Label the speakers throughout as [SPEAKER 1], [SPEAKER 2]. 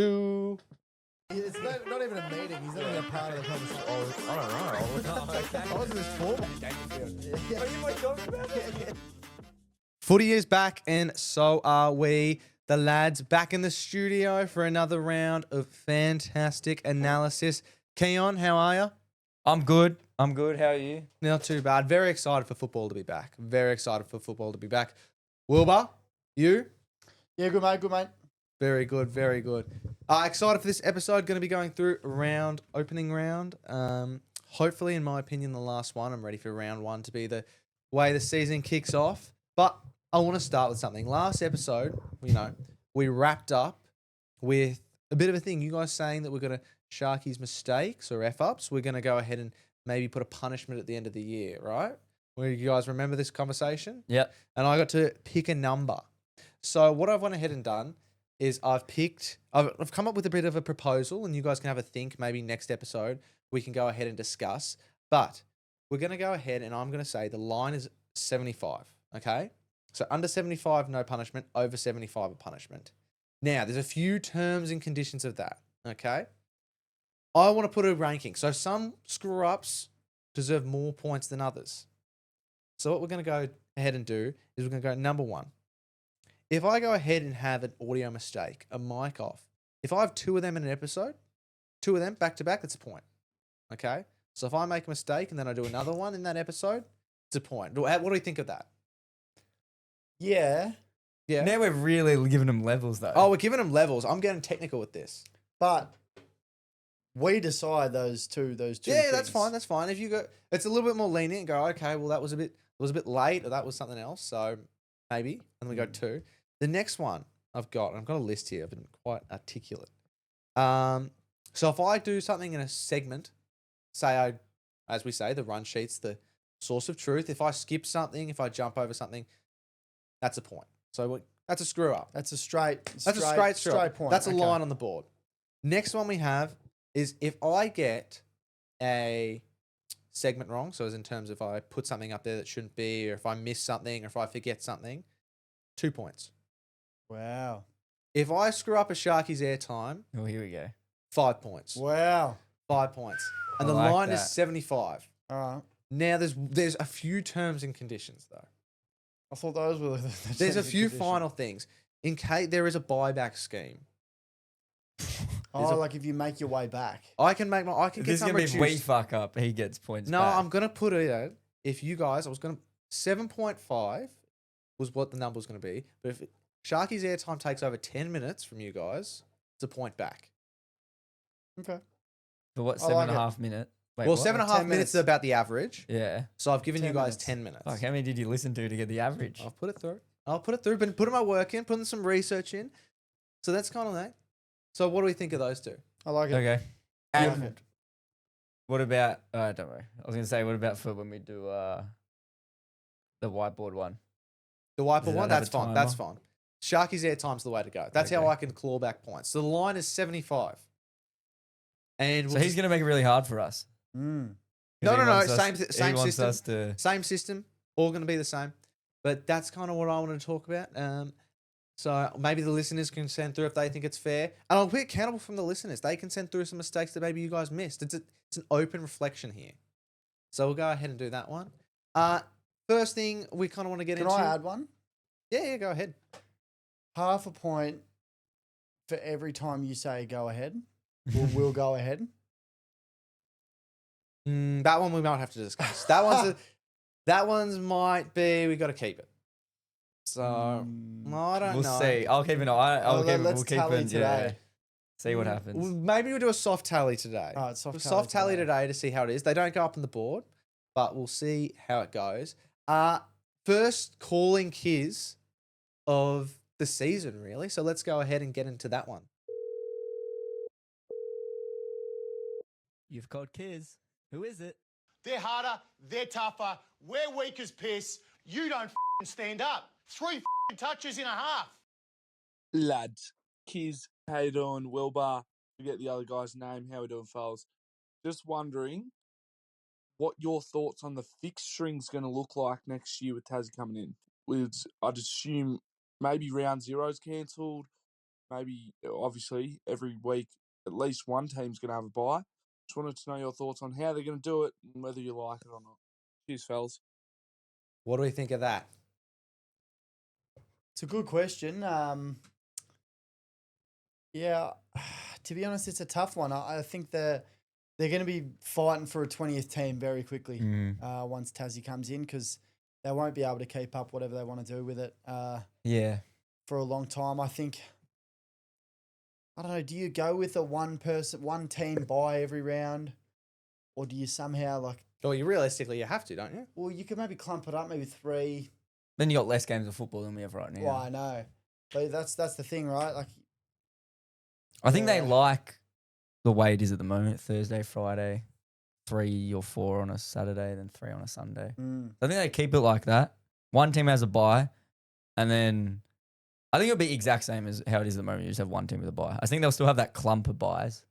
[SPEAKER 1] 2.
[SPEAKER 2] It's not even a meeting. He's not even a part of the conversation.
[SPEAKER 1] I don't know.
[SPEAKER 2] I wasn't as formal.
[SPEAKER 1] Footy is back, and so are we. The lads back in the studio for another round of fantastic analysis. Keon, how are you?
[SPEAKER 3] I'm good. How are you?
[SPEAKER 1] Not too bad. Very excited for football to be back. Wilbur, you?
[SPEAKER 2] Yeah, good mate, good mate.
[SPEAKER 1] Very good, very good. Excited for this episode. Going to be going through opening round. Hopefully, in my opinion, the last one. I'm ready for round one to be the way the season kicks off. But I want to start with something. Last episode, we wrapped up with a bit of a thing. You guys saying that we're going to Sharky's mistakes or F-ups. We're going to go ahead and maybe put a punishment at the end of the year, right? Where you guys remember this conversation?
[SPEAKER 3] Yeah.
[SPEAKER 1] And I got to pick a number. So what I've went ahead and done is I've come up with a bit of a proposal, and you guys can have a think. Maybe next episode we can go ahead and discuss. But we're going to go ahead, and I'm going to say the line is 75, okay? So under 75, no punishment. Over 75, a punishment. Now, there's a few terms and conditions of that, okay? I want to put a ranking. So some screw-ups deserve more points than others. So what we're going to go ahead and do is we're going to go number one. If I go ahead and have an audio mistake, a mic off, if I have two of them in an episode, two of them back to back, that's a point. Okay? So if I make a mistake and then I do another one in that episode, it's a point. What do you think of that?
[SPEAKER 2] Yeah,
[SPEAKER 1] Yeah.
[SPEAKER 3] Now we're really giving them levels, though.
[SPEAKER 1] Oh, we're giving them levels. I'm getting technical with this.
[SPEAKER 2] but we decide those two.
[SPEAKER 1] Yeah, that's
[SPEAKER 2] things.
[SPEAKER 1] fine. That's fine. If you go, it's a little bit more lenient. Go, okay, well that was a bit late, or that was something else. So maybe, and then we go two. The next one I've got a list here. I've been quite articulate. So if I do something in a segment, as we say, the run sheet's the source of truth. If I skip something, if I jump over something, that's a point. So that's a screw up.
[SPEAKER 2] That's a straight point.
[SPEAKER 1] That's a line on the board. Next one we have is if I get a segment wrong, so as in terms of if I put something up there that shouldn't be, or if I miss something, or if I forget something, 2 points.
[SPEAKER 2] Wow.
[SPEAKER 1] If I screw up a Sharky's airtime,
[SPEAKER 3] Oh, here we go.
[SPEAKER 1] 5 points.
[SPEAKER 2] Wow.
[SPEAKER 1] 5 points. And
[SPEAKER 3] I
[SPEAKER 1] the
[SPEAKER 3] like
[SPEAKER 1] line
[SPEAKER 3] that.
[SPEAKER 1] is 75.
[SPEAKER 2] All right.
[SPEAKER 1] Now there's a few terms and conditions though.
[SPEAKER 2] I thought those were the
[SPEAKER 1] There's a
[SPEAKER 2] terms and
[SPEAKER 1] few
[SPEAKER 2] conditions.
[SPEAKER 1] final things. In case there is a buyback scheme.
[SPEAKER 2] Oh, like if you make your way back.
[SPEAKER 1] I can get
[SPEAKER 3] This is
[SPEAKER 1] some
[SPEAKER 3] going to be if we
[SPEAKER 1] reduced.
[SPEAKER 3] fuck up, he gets points
[SPEAKER 1] No,
[SPEAKER 3] back.
[SPEAKER 1] I'm gonna put it out. If you guys, 7.5 was what the number was gonna be. But if Sharky's airtime takes over 10 minutes from you guys, it's a point back.
[SPEAKER 2] Okay.
[SPEAKER 3] For what,
[SPEAKER 2] I
[SPEAKER 3] seven
[SPEAKER 2] like
[SPEAKER 3] and a
[SPEAKER 2] it.
[SPEAKER 3] half minute? Wait,
[SPEAKER 1] Well,
[SPEAKER 3] what?
[SPEAKER 1] 7.5
[SPEAKER 2] 10
[SPEAKER 1] minutes
[SPEAKER 2] minutes.
[SPEAKER 1] is about the average.
[SPEAKER 3] Yeah.
[SPEAKER 1] So I've given you
[SPEAKER 2] 10
[SPEAKER 1] guys
[SPEAKER 2] minutes.
[SPEAKER 1] 10 minutes.
[SPEAKER 3] Fuck, how many did you listen to get the average?
[SPEAKER 1] I'll put it through. Been putting my work in, putting some research in. So that's kind of that. So what do we think of those two?
[SPEAKER 2] I like it.
[SPEAKER 3] Okay.
[SPEAKER 2] I
[SPEAKER 3] And
[SPEAKER 2] like it.
[SPEAKER 3] what about, don't worry. I was going to say, what about for when we do the whiteboard one?
[SPEAKER 1] The
[SPEAKER 3] Does
[SPEAKER 1] wiper
[SPEAKER 3] that
[SPEAKER 1] one,
[SPEAKER 3] have
[SPEAKER 1] that's
[SPEAKER 3] a
[SPEAKER 1] fine. That's
[SPEAKER 3] timer?
[SPEAKER 1] fine. Sharky's airtime's the way to go. That's how
[SPEAKER 3] Okay.
[SPEAKER 1] I can claw back points. So the line is 75. And
[SPEAKER 3] So he's going to make it really hard for us.
[SPEAKER 2] Mm.
[SPEAKER 1] No,
[SPEAKER 3] 'Cause he wants us-
[SPEAKER 1] same
[SPEAKER 3] he wants
[SPEAKER 1] system.
[SPEAKER 3] us to...
[SPEAKER 1] Same system, all going to be the same. But that's kind of what I wanted to talk about. So maybe the listeners can send through if they think it's fair. And I'll be accountable from the listeners. They can send through some mistakes that maybe you guys missed. It's an open reflection here. So we'll go ahead and do that one. First thing we kind of want to get
[SPEAKER 2] Can
[SPEAKER 1] into.
[SPEAKER 2] I add one?
[SPEAKER 1] Yeah, go ahead.
[SPEAKER 2] Half a point for every time you say go ahead. We'll go ahead.
[SPEAKER 1] That one we might have to discuss. That one's might be, we got to keep it. So, I don't
[SPEAKER 3] We'll
[SPEAKER 1] know.
[SPEAKER 3] see. I'll keep an eye.
[SPEAKER 2] Let's tally today.
[SPEAKER 3] See what happens.
[SPEAKER 1] Maybe we'll do a soft tally today.
[SPEAKER 2] All right, soft
[SPEAKER 1] Soft
[SPEAKER 2] tally
[SPEAKER 1] tally today to see how it is. They don't go up on the board, but we'll see how it goes. First calling quiz of the season, really. So let's go ahead and get into that one.
[SPEAKER 3] You've called Kiz. Who is it?
[SPEAKER 4] They're harder, they're tougher, we're weak as piss. You don't stand up. 3 touches in a half.
[SPEAKER 5] Lads, Kiz, how you doing? Wilbur, forget the other guy's name. How we doing, fellas? Just wondering what your thoughts on the fixturing's going to look like next year with Tassie coming in. I'd assume maybe round zero's cancelled. maybe, obviously, every week at least one team's going to have a bye. Just wanted to know your thoughts on how they're going to do it and whether you like it or not. Cheers, fellas.
[SPEAKER 1] What do we think of that?
[SPEAKER 2] It's a good question. Yeah, to be honest, it's a tough one. I think they're going to be fighting for a 20th team very quickly once Tassie comes in, because they won't be able to keep up whatever they want to do with it
[SPEAKER 3] Yeah.
[SPEAKER 2] for a long time. I think, I don't know, do you go with a one team bye every round, or do you somehow like,
[SPEAKER 1] Well, you have to, don't you?
[SPEAKER 2] well, you could maybe clump it up, maybe 3.
[SPEAKER 3] Then you got less games of football than we have right now.
[SPEAKER 2] Well, I know, but that's the thing, right? Like,
[SPEAKER 3] I think they
[SPEAKER 2] Yeah.
[SPEAKER 3] like the way it is at the moment: Thursday, Friday, 3 or 4 on a Saturday, then 3 on a Sunday. I think they keep it like that. One team has a bye, and then I think it'll be exact same as how it is at the moment. You just have one team with a bye. I think they'll still have that clump of buys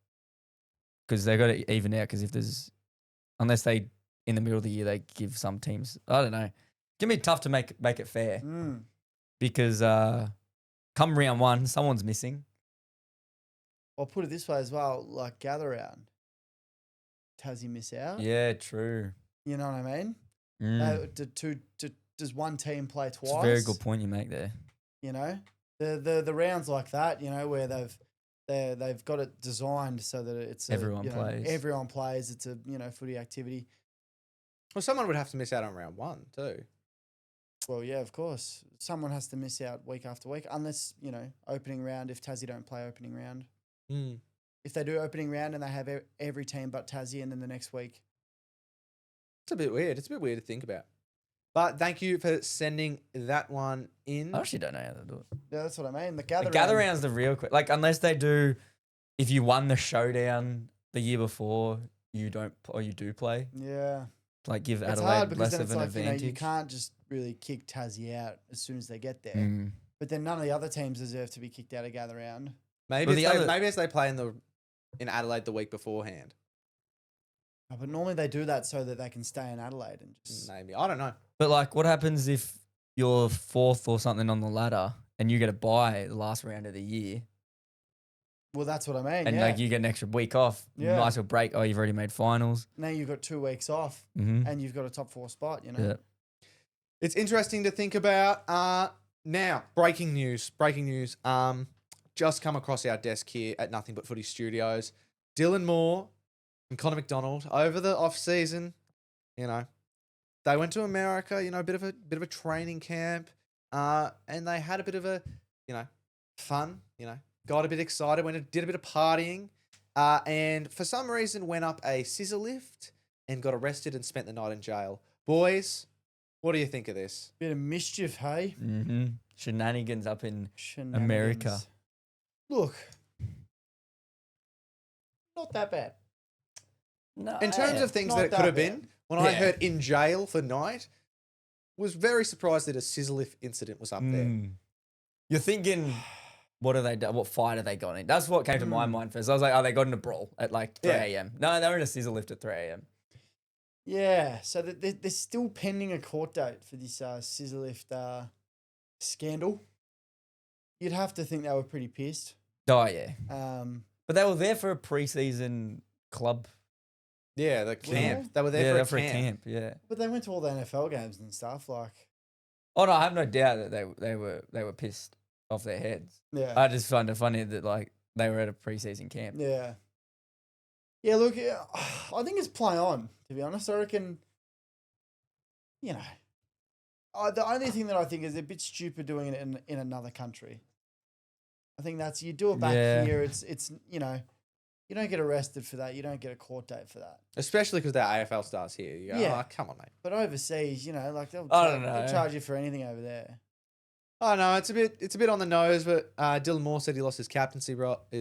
[SPEAKER 3] because they've got to even out. Because if there's, unless they in the middle of the year they give some teams, I don't know. It's gonna be tough to make it fair because come round 1, someone's missing.
[SPEAKER 2] I'll put it this way as well, like gather round. Tassie miss out?
[SPEAKER 3] Yeah, true.
[SPEAKER 2] You know what I mean? Does one team play twice?
[SPEAKER 3] It's a very good point you make there.
[SPEAKER 2] You know, the rounds like that, you know, where they've got it designed so that it's
[SPEAKER 3] Everyone plays.
[SPEAKER 2] Everyone plays. It's a footy activity.
[SPEAKER 1] Well, someone would have to miss out on round 1 too.
[SPEAKER 2] Well, yeah, of course. Someone has to miss out week after week, unless opening round. If Tassie don't play opening round. If they do opening round and they have every team but Tassie, and then the next week.
[SPEAKER 1] It's a bit weird. It's a bit weird to think about. But thank you for sending that one in.
[SPEAKER 3] I actually don't know how to do it.
[SPEAKER 2] Yeah, that's what I mean. The
[SPEAKER 3] The
[SPEAKER 2] gather
[SPEAKER 3] gather
[SPEAKER 2] round.
[SPEAKER 3] round's the real quick. Like, unless they do, if you won the showdown the year before, you don't, or you do play.
[SPEAKER 2] Yeah.
[SPEAKER 3] Like, give
[SPEAKER 2] It's hard
[SPEAKER 3] Adelaide
[SPEAKER 2] because
[SPEAKER 3] less
[SPEAKER 2] then
[SPEAKER 3] of
[SPEAKER 2] it's
[SPEAKER 3] an
[SPEAKER 2] like,
[SPEAKER 3] advantage.
[SPEAKER 2] you can't just really kick Tassie out as soon as they get there.
[SPEAKER 3] Mm.
[SPEAKER 2] But then none of the other teams deserve to be kicked out of gather round.
[SPEAKER 1] Maybe
[SPEAKER 3] Well,
[SPEAKER 1] if
[SPEAKER 3] the
[SPEAKER 1] they,
[SPEAKER 3] other-
[SPEAKER 1] maybe as they play in Adelaide the week beforehand.
[SPEAKER 2] But normally they do that so that they can stay in Adelaide and just.
[SPEAKER 1] Maybe. I don't know.
[SPEAKER 3] But, like, what happens if you're 4th or something on the ladder and you get a bye the last round of the year?
[SPEAKER 2] Well, that's what I mean.
[SPEAKER 3] And,
[SPEAKER 2] yeah.
[SPEAKER 3] like, you get an extra week off.
[SPEAKER 2] Yeah.
[SPEAKER 3] Nice little break. Oh, you've already made finals.
[SPEAKER 2] Now you've got 2 weeks off
[SPEAKER 3] Mm-hmm.
[SPEAKER 2] and you've got a top 4 spot.
[SPEAKER 3] Yeah.
[SPEAKER 1] It's interesting to think about. Now, breaking news. Just come across our desk here at Nothing But Footy Studios. Dylan Moore and Connor McDonald over the off season. They went to America. A bit of a training camp. And they had a bit of a fun. Got a bit excited. Did a bit of partying. And for some reason went up a scissor lift and got arrested and spent the night in jail. Boys, what do you think of this?
[SPEAKER 2] Bit of mischief, hey?
[SPEAKER 3] Mm-hmm. Shenanigans up in
[SPEAKER 2] Shenanigans.
[SPEAKER 3] America.
[SPEAKER 2] Look, not that bad.
[SPEAKER 3] No.
[SPEAKER 1] In terms of things
[SPEAKER 2] not
[SPEAKER 1] that it could
[SPEAKER 2] that
[SPEAKER 1] have
[SPEAKER 2] bad.
[SPEAKER 1] been, when I
[SPEAKER 3] Yeah.
[SPEAKER 1] heard in jail for night, was very surprised that a scissor lift incident was up there.
[SPEAKER 3] Mm. You're thinking, what have they done? What fight have they gone in? That's what came to my mind first. I was like, oh, they got in a brawl at like 3
[SPEAKER 1] Yeah.
[SPEAKER 3] a.m. No, they were in a scissor lift at 3 a.m.
[SPEAKER 2] Yeah, so they're still pending a court date for this scissor lift scandal. You'd have to think they were pretty pissed.
[SPEAKER 3] Oh, yeah.
[SPEAKER 2] But
[SPEAKER 3] But they were there for a preseason club.
[SPEAKER 1] Yeah, the camp. They were there
[SPEAKER 3] Yeah,
[SPEAKER 1] for
[SPEAKER 3] they're
[SPEAKER 1] a camp.
[SPEAKER 3] Yeah.
[SPEAKER 2] they went to all the NFL games and stuff. Like,
[SPEAKER 3] Oh, no, I have no doubt that they were pissed off their heads.
[SPEAKER 2] yeah,
[SPEAKER 3] I just find it funny that, like, they were at a preseason camp.
[SPEAKER 2] yeah. Look, yeah, I think it's play on. To be honest, I reckon. The only thing that I think is a bit stupid doing it in another country. I think that's, you do it back
[SPEAKER 3] Yeah.
[SPEAKER 2] here. It's you don't get arrested for that. You don't get a court date for that.
[SPEAKER 1] Especially because they're AFL stars here. You go,
[SPEAKER 2] Yeah.
[SPEAKER 1] oh, come on, mate.
[SPEAKER 2] But overseas, like they'll
[SPEAKER 3] I don't know.
[SPEAKER 2] they'll charge you for anything over there.
[SPEAKER 1] Oh no, it's a bit on the nose, but Dylan Moore said he lost his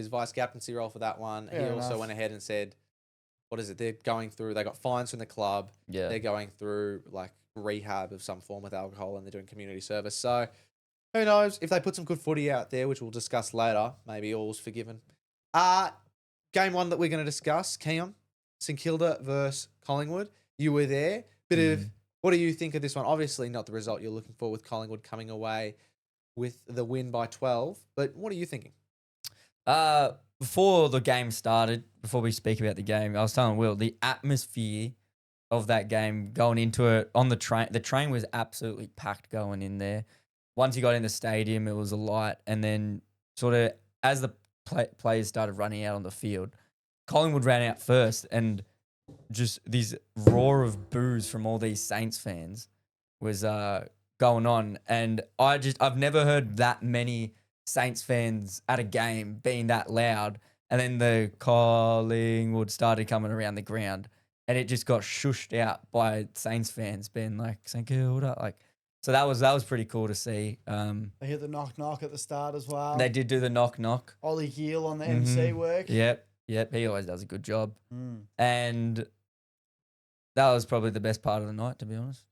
[SPEAKER 1] vice captaincy role for that one.
[SPEAKER 2] Fair
[SPEAKER 1] he also
[SPEAKER 2] enough.
[SPEAKER 1] went ahead and said, what is it? They got fines from the club.
[SPEAKER 3] Yeah.
[SPEAKER 1] They're going through like rehab of some form with alcohol and they're doing community service. So who knows if they put some good footy out there, which we'll discuss later, maybe all's forgiven. Game 1 that we're going to discuss, Keon, St Kilda versus Collingwood. You were there. What do you think of this one? Obviously not the result you're looking for with Collingwood coming away with the win by 12, but what are you thinking?
[SPEAKER 3] Before the game started, before we speak about the game, I was telling Will the atmosphere of that game going into it on the train was absolutely packed going in there. Once you got in the stadium, it was a light, and then sort of as the players started running out on the field, Collingwood ran out first, and just this roar of boos from all these Saints fans was going on, and I've never heard that many Saints fans at a game being that loud, and then the Collingwood started coming around the ground, and it just got shushed out by Saints fans being like St Kilda, like. So that was pretty cool to see.
[SPEAKER 2] They hit the knock at the start as well.
[SPEAKER 3] They did do the knock.
[SPEAKER 2] Ollie Gill on the MC work.
[SPEAKER 3] Yep. He always does a good job.
[SPEAKER 2] Mm.
[SPEAKER 3] And that was probably the best part of the night, to be honest.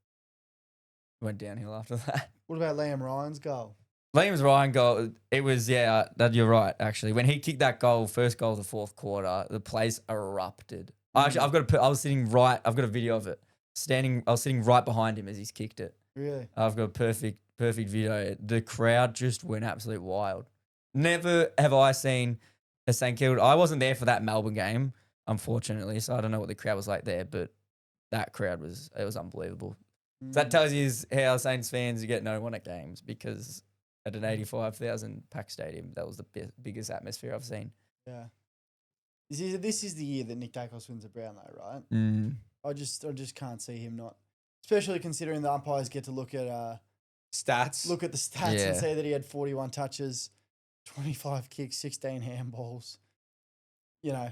[SPEAKER 3] Went downhill after that.
[SPEAKER 2] What about Liam Ryan's goal?
[SPEAKER 3] Liam's Ryan goal, it was, that you're right, actually. When he kicked that goal, first goal of the fourth quarter, the place erupted. Actually, I was sitting right, I've got a video of it. I was sitting right behind him as he's kicked it.
[SPEAKER 2] Really?
[SPEAKER 3] I've got a perfect video. The crowd just went absolutely wild. Never have I seen a St Kilda. I wasn't there for that Melbourne game, unfortunately, so I don't know what the crowd was like there, but that crowd was unbelievable. So that tells you how Saints fans get no one at games, because at an 85,000 packed stadium, that was the biggest atmosphere I've seen.
[SPEAKER 2] Yeah. This is the year that Nick Dacos wins a Brownlow, right?
[SPEAKER 3] Mm.
[SPEAKER 2] I just can't see him not, especially considering the umpires get to look at
[SPEAKER 1] Stats.
[SPEAKER 2] Look at the stats
[SPEAKER 3] Yeah.
[SPEAKER 2] and see that he had 41 touches, 25 kicks, 16 handballs. You know,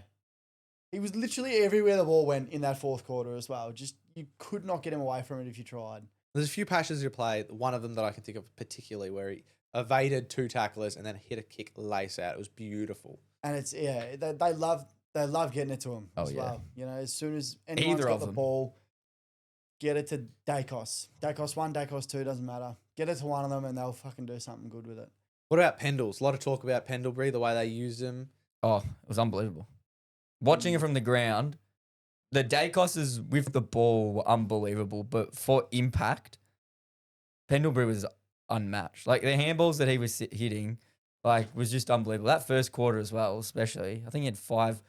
[SPEAKER 2] he was literally everywhere the ball went in that fourth quarter as well. Just you could not get him away from it if you tried.
[SPEAKER 1] There's a few passes you play. One of them that I can think of particularly where he evaded 2 tacklers and then hit a kick lace out. It was beautiful.
[SPEAKER 2] And it's they love getting it to him as well. You know, as soon as anyone's
[SPEAKER 3] Either
[SPEAKER 2] got
[SPEAKER 3] of
[SPEAKER 2] the
[SPEAKER 3] them.
[SPEAKER 2] ball, get it to Dacos. Dacos 1, Dacos 2, doesn't matter. Get it to one of them and they'll fucking do something good with it.
[SPEAKER 1] What about Pendles? A lot of talk about Pendlebury, the way they used him.
[SPEAKER 3] Oh, it was unbelievable. Watching it from the ground, the Dacoses with the ball were unbelievable, but for impact, Pendlebury was unmatched. Like the handballs that he was hitting, was just unbelievable. That first quarter as well, especially. I think he had 5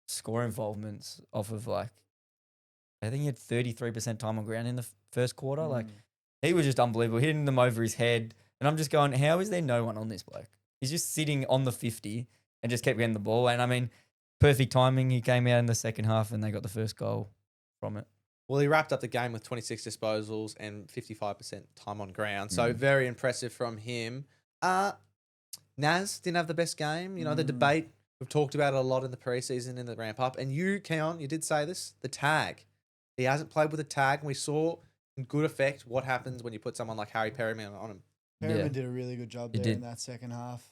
[SPEAKER 3] score involvements off of I think he had 33% time on ground in the first quarter. Like he was just unbelievable, hitting them over his head. And I'm just going, how is there no one on this bloke? He's just sitting on the 50 and just kept getting the ball. And I mean, perfect timing. He came out in the second half and they got the first goal from it.
[SPEAKER 1] Well, he wrapped up the game with 26 disposals and 55% time on ground. So very impressive from him. Naz didn't have the best game. You know, the debate, we've talked about it a lot in the preseason, in the ramp up. And you, Keon, you did say this, the tag. He hasn't played with a tag. And we saw in good effect what happens when you put someone like Harry Perryman on him.
[SPEAKER 2] Perryman did a really good job
[SPEAKER 3] He
[SPEAKER 2] there
[SPEAKER 3] did.
[SPEAKER 2] in that second half.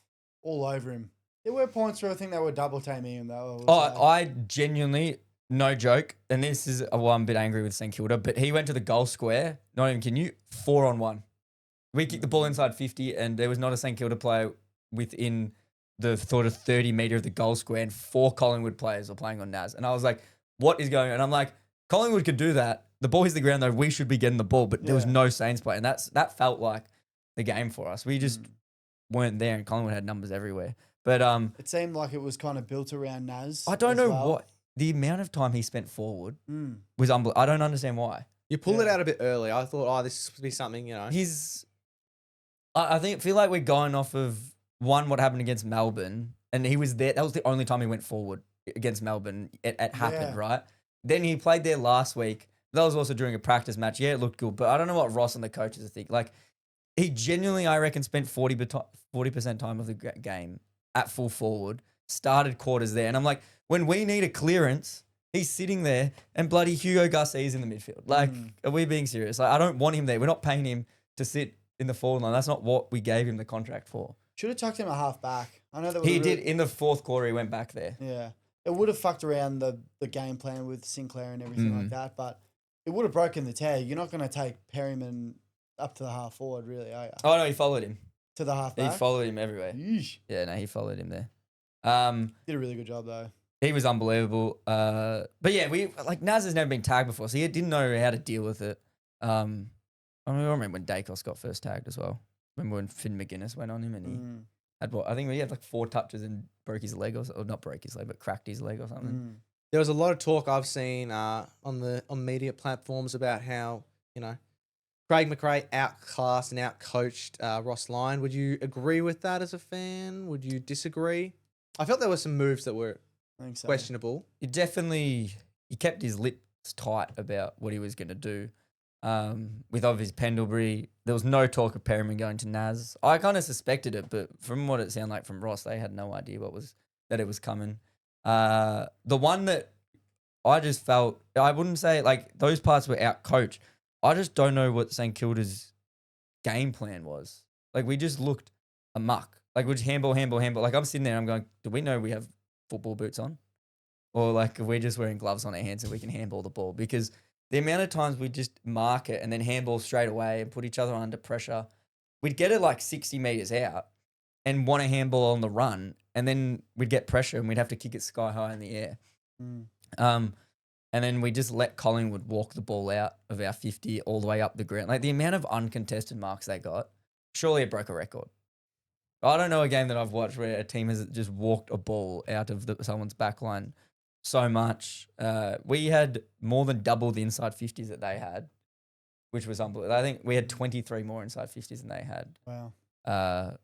[SPEAKER 2] All over him. There were points where I think they were double teaming him though.
[SPEAKER 3] I genuinely, no joke, and this is why I'm a bit angry with St Kilda, but he went to the goal square, not even kidding you, 4-on-1. We kicked the ball inside 50 and there was not a St Kilda player within the sort of 30 metre of the goal square, and 4 Collingwood players were playing on Naz. And I was like, what is going on? And I'm like, Collingwood could do that. The ball hits the ground though, we should be getting the ball, but there was no Saints play. And that felt like the game for us. We just weren't there, and Collingwood had numbers everywhere. But
[SPEAKER 2] it seemed like it was kind of built around Naz.
[SPEAKER 3] I don't
[SPEAKER 2] as
[SPEAKER 3] know
[SPEAKER 2] well.
[SPEAKER 3] what the amount of time he spent forward was unbelievable. I don't understand why.
[SPEAKER 1] You pulled it out a bit early. I thought, this would be something, you know.
[SPEAKER 3] I feel like we're going off of what happened against Melbourne, and he was there. That was the only time he went forward against Melbourne. It happened, right? Then he played there last week. That was also during a practice match. Yeah, it looked good, but I don't know what Ross and the coaches think. Like, he genuinely, I reckon, spent 40% time of the game at full forward, started quarters there. And I'm like, when we need a clearance, he's sitting there, and bloody Hugo Garcia's in the midfield. Like, are we being serious? Like, I don't want him there. We're not paying him to sit in the forward line. That's not what we gave him the contract for.
[SPEAKER 2] Should have tucked him a half back. I know that
[SPEAKER 3] He did in the fourth quarter. He went back there.
[SPEAKER 2] Yeah. It would have fucked around the game plan with Sinclair and everything like that, but it would have broken the tag. You're not going to take Perryman up to the half forward, really, are you?
[SPEAKER 3] Oh, no, he followed him.
[SPEAKER 2] To the half
[SPEAKER 3] He
[SPEAKER 2] back?
[SPEAKER 3] followed him everywhere.
[SPEAKER 2] Yeesh.
[SPEAKER 3] Yeah, no, he followed him there.
[SPEAKER 2] Did a really good job, though.
[SPEAKER 3] He was unbelievable. But yeah, Naz has never been tagged before, so he didn't know how to deal with it. I remember when Dacos got first tagged as well. Remember when Finn McGuinness went on him and had what? I think he had like 4 touches and broke his leg or not broke his leg, but cracked his leg or something.
[SPEAKER 2] Mm.
[SPEAKER 1] There was a lot of talk I've seen on media platforms about how, Craig McRae outclassed and outcoached Ross Lyon. Would you agree with that as a fan? Would you disagree? I felt there were some moves that were
[SPEAKER 2] I think so.
[SPEAKER 1] questionable.
[SPEAKER 3] He kept his lips tight about what he was going to do. With obviously Pendlebury, there was no talk of Perryman going to Naz. I kind of suspected it, but from what it sounded like from Ross, they had no idea that it was coming. The one that I just felt, I wouldn't say like those parts were out coached. I just don't know what St Kilda's game plan was. Like we just looked amok. Like we just handball. Like I'm sitting there, I'm going, do we know we have football boots on? Or like we're just wearing gloves on our hands and we can handball the ball? Because the amount of times we just mark it and then handball straight away and put each other under pressure, we'd get it like 60 metres out and want a handball on the run, and then we'd get pressure and we'd have to kick it sky high in the air.
[SPEAKER 2] Mm.
[SPEAKER 3] And then we just let Collingwood walk the ball out of our 50 all the way up the ground. Like the amount of uncontested marks they got, surely it broke a record. I don't know a game that I've watched where a team has just walked a ball out of someone's back line so much. We had more than double the inside 50s that they had, which was unbelievable. I think we had 23 more inside 50s than they had.
[SPEAKER 2] Wow.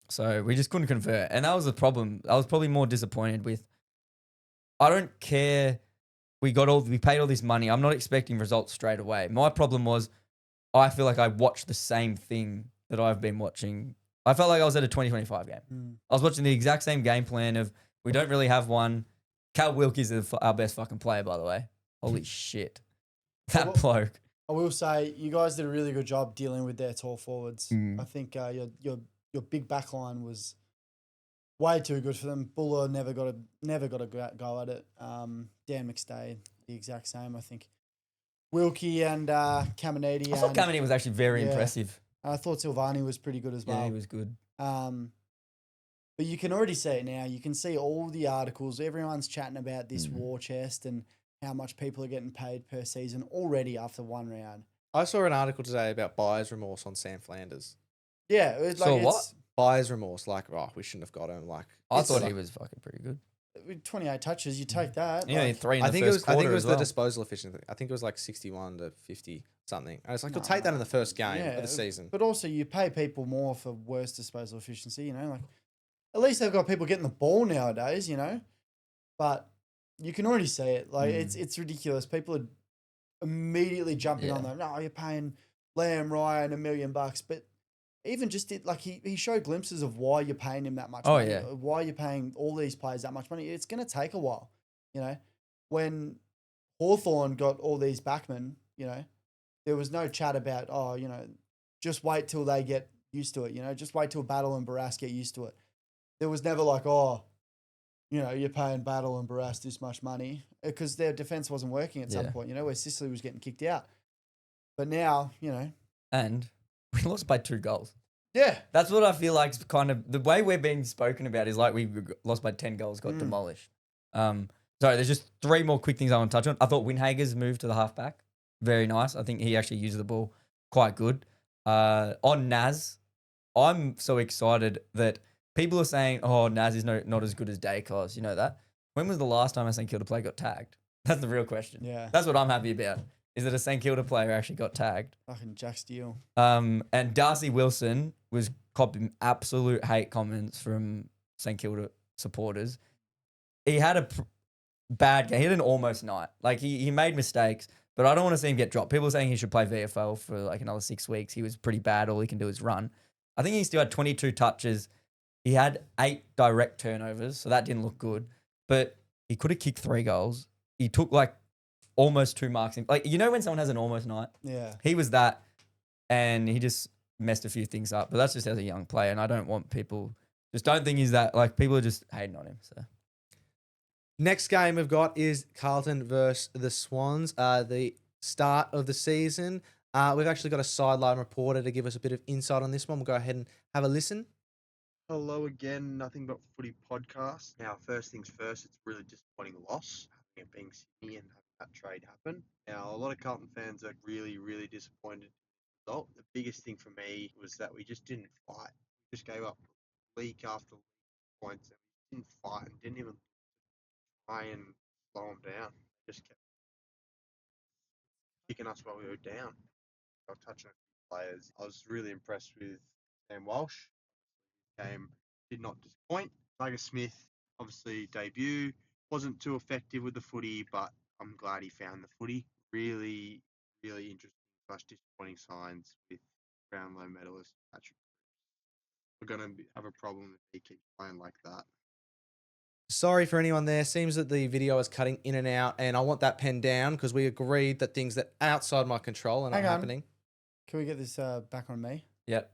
[SPEAKER 3] So we just couldn't convert. And that was the problem. I was probably more disappointed with, I don't care. We paid all this money. I'm not expecting results straight away. My problem was I feel like I watched the same thing that I've been watching. I felt like I was at a 2025 game. I was watching the exact same game plan of we don't really have one. Cal Wilkie is our best fucking player, by the way. Holy shit. That bloke.
[SPEAKER 2] I will say you guys did a really good job dealing with their tall forwards. I think your big back line was way too good for them. Buller never got a go at it. Dan McStay, the exact same. I think Wilkie and Caminiti.
[SPEAKER 3] I thought Caminiti was actually very impressive.
[SPEAKER 2] I thought Silvani was pretty good as well.
[SPEAKER 3] Yeah, he was good.
[SPEAKER 2] But you can already see it now. You can see all the articles. Everyone's chatting about this war chest and how much people are getting paid per season already after one round.
[SPEAKER 1] I saw an article today about buyer's remorse on Sam Flanders.
[SPEAKER 2] Yeah, it was like
[SPEAKER 3] So what?
[SPEAKER 1] Buyer's remorse, like, we shouldn't have got him. Like,
[SPEAKER 3] I thought he was fucking pretty good.
[SPEAKER 2] With 28 touches, you take that.
[SPEAKER 3] Yeah,
[SPEAKER 2] like,
[SPEAKER 3] 3 in the
[SPEAKER 1] I think
[SPEAKER 3] first quarter
[SPEAKER 1] it was
[SPEAKER 3] as well.
[SPEAKER 1] the disposal efficiency. I think it was like 61 to 50 something. I was like, you'll take that in the first game of the season.
[SPEAKER 2] But also, you pay people more for worse disposal efficiency. Like at least they've got people getting the ball nowadays. But you can already see it. Like it's ridiculous. People are immediately jumping on that. No, you're paying Liam Ryan $1 million, but even just he showed glimpses of why you're paying him that much money. Why you're paying all these players that much money. It's going to take a while. When Hawthorn got all these backmen, there was no chat about, just wait till they get used to it. Just wait till Battle and Barras get used to it. There was never like, you're paying Battle and Barras this much money, because their defense wasn't working at some point, where Sicily was getting kicked out. But now,
[SPEAKER 3] And we lost by 2 goals.
[SPEAKER 2] Yeah.
[SPEAKER 3] That's what I feel like is kind of the way we're being spoken about is like we lost by 10 goals, got demolished. Sorry, there's just 3 more quick things I want to touch on. I thought Winhager's move to the halfback, very nice. I think he actually used the ball quite good. On Naz, I'm so excited that people are saying, oh, Naz is not as good as Dacos. You know that? When was the last time a St Kilda player got tagged? That's the real question.
[SPEAKER 2] Yeah.
[SPEAKER 3] That's what I'm happy about. Is that a St Kilda player actually got tagged?
[SPEAKER 2] Fucking Jack Steele.
[SPEAKER 3] And Darcy Wilson was copping absolute hate comments from St Kilda supporters. He had a bad game. He had an almost night. Like he made mistakes, but I don't want to see him get dropped. People are saying he should play VFL for like another 6 weeks. He was pretty bad. All he can do is run. I think he still had 22 touches. He had 8 direct turnovers, so that didn't look good. But he could have kicked 3 goals. He took like almost 2 marks. Like, when someone has an almost night?
[SPEAKER 2] Yeah.
[SPEAKER 3] He was that, and he just messed a few things up. But that's just as a young player, and I don't want people... Just don't think he's that... Like, people are just hating on him, so...
[SPEAKER 1] Next game we've got is Carlton versus the Swans. The start of the season. We've actually got a sideline reporter to give us a bit of insight on this one. We'll go ahead and have a listen.
[SPEAKER 6] Hello again, Nothing But Footy podcast. Now, first things first, it's a really disappointing loss, having it being Sydney and having that trade happen. Now, a lot of Carlton fans are really, really disappointed in the result. The biggest thing for me was that we just didn't fight. We just gave up week after points, and we didn't fight and didn't even try and slow them down. Just kept kicking us while we were down. I'll touch on a few players. I was really impressed with Sam Walsh. Game did not disappoint. Mugger Smith, obviously debut, wasn't too effective with the footy, but I'm glad he found the footy. Really, really interesting / disappointing signs with Brownlow medalist Patrick. We're going to have a problem if he keeps playing like that.
[SPEAKER 1] Sorry for anyone there. Seems that the video is cutting in and out, and I want that pen down because we agreed that things that are outside my control are not
[SPEAKER 2] Hang on.
[SPEAKER 1] happening.
[SPEAKER 2] Can we get this back on me?
[SPEAKER 3] Yep.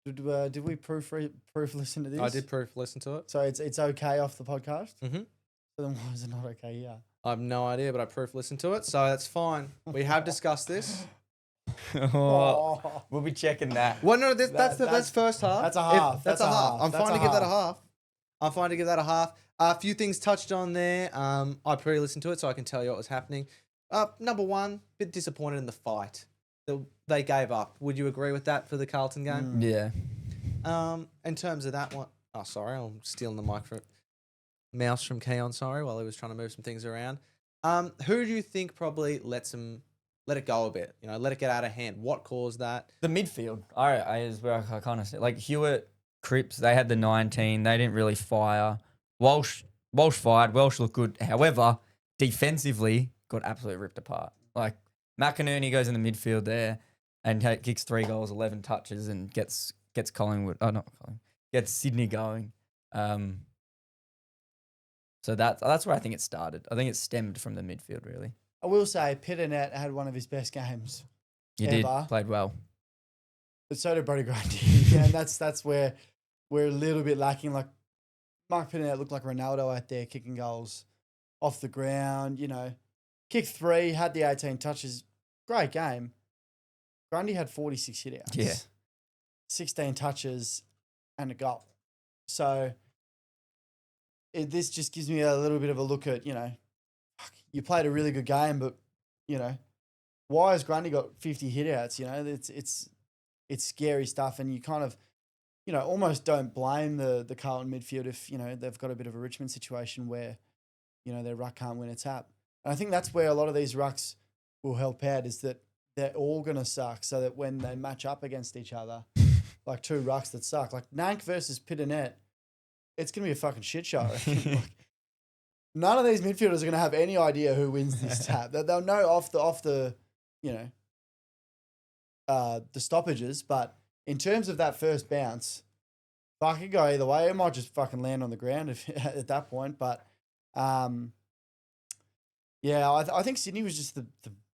[SPEAKER 2] Did we proof listen to this?
[SPEAKER 1] I did proof listen to it.
[SPEAKER 2] So it's okay off the podcast?
[SPEAKER 1] Mm-hmm.
[SPEAKER 2] So then why is it not okay here?
[SPEAKER 1] I have no idea, but I proof listened to it, so that's fine. We have discussed this.
[SPEAKER 2] Oh.
[SPEAKER 3] We'll be checking that.
[SPEAKER 1] Well, no, that's first half.
[SPEAKER 2] That's a half.
[SPEAKER 1] That's a half. I'm
[SPEAKER 2] That's
[SPEAKER 1] fine
[SPEAKER 2] a
[SPEAKER 1] to give that a
[SPEAKER 2] half.
[SPEAKER 1] half. I'm fine to give that a half. A few things touched on there. I pre-listened to it, so I can tell you what was happening. Number one, bit disappointed in the fight. They gave up. Would you agree with that for the Carlton game?
[SPEAKER 3] Yeah.
[SPEAKER 1] In terms of that one, oh, sorry, I'm stealing the mouse from Keon, sorry, while he was trying to move some things around. Who do you think probably let it go a bit? You know, let it get out of hand. What caused that?
[SPEAKER 3] The midfield. I is where I kind of say, like Hewitt, Cripps, they had the 19. They didn't really fire. Walsh fired. Welsh looked good. However, defensively, got absolutely ripped apart. Like McInerney goes in the midfield there and kicks 3 goals, 11 touches, and gets Collingwood. Oh, not Collingwood. Gets Sydney going. So that's where I think it started. I think it stemmed from the midfield, really.
[SPEAKER 2] I will say Pitternet had one of his best games.
[SPEAKER 3] You
[SPEAKER 2] ever.
[SPEAKER 3] did. Played well.
[SPEAKER 2] But so did Brodie Grundy. And that's where we're a little bit lacking. Like Mark Pitternet looked like Ronaldo out there kicking goals off the ground, you know. Kicked 3, had the 18 touches. Great game. Grundy had 46 hitouts.
[SPEAKER 3] Yeah.
[SPEAKER 2] 16 touches and a goal. So this just gives me a little bit of a look at, you know, you played a really good game, but, you know, why has Grundy got 50 hitouts? You know, it's scary stuff, and you kind of, you know, almost don't blame the Carlton midfield if, you know, they've got a bit of a Richmond situation where, you know, their ruck can't win a tap. And I think that's where a lot of these rucks will help out, is that they're all going to suck, so that when they match up against each other, like 2 rucks that suck, like Nank versus Pitternet, it's going to be a fucking shit show. Like, none of these midfielders are going to have any idea who wins this tap. They'll know off the you know, the stoppages, but in terms of that first bounce, fuck, it could go either way. It might just fucking land on the ground at that point. But yeah, I think Sydney was just the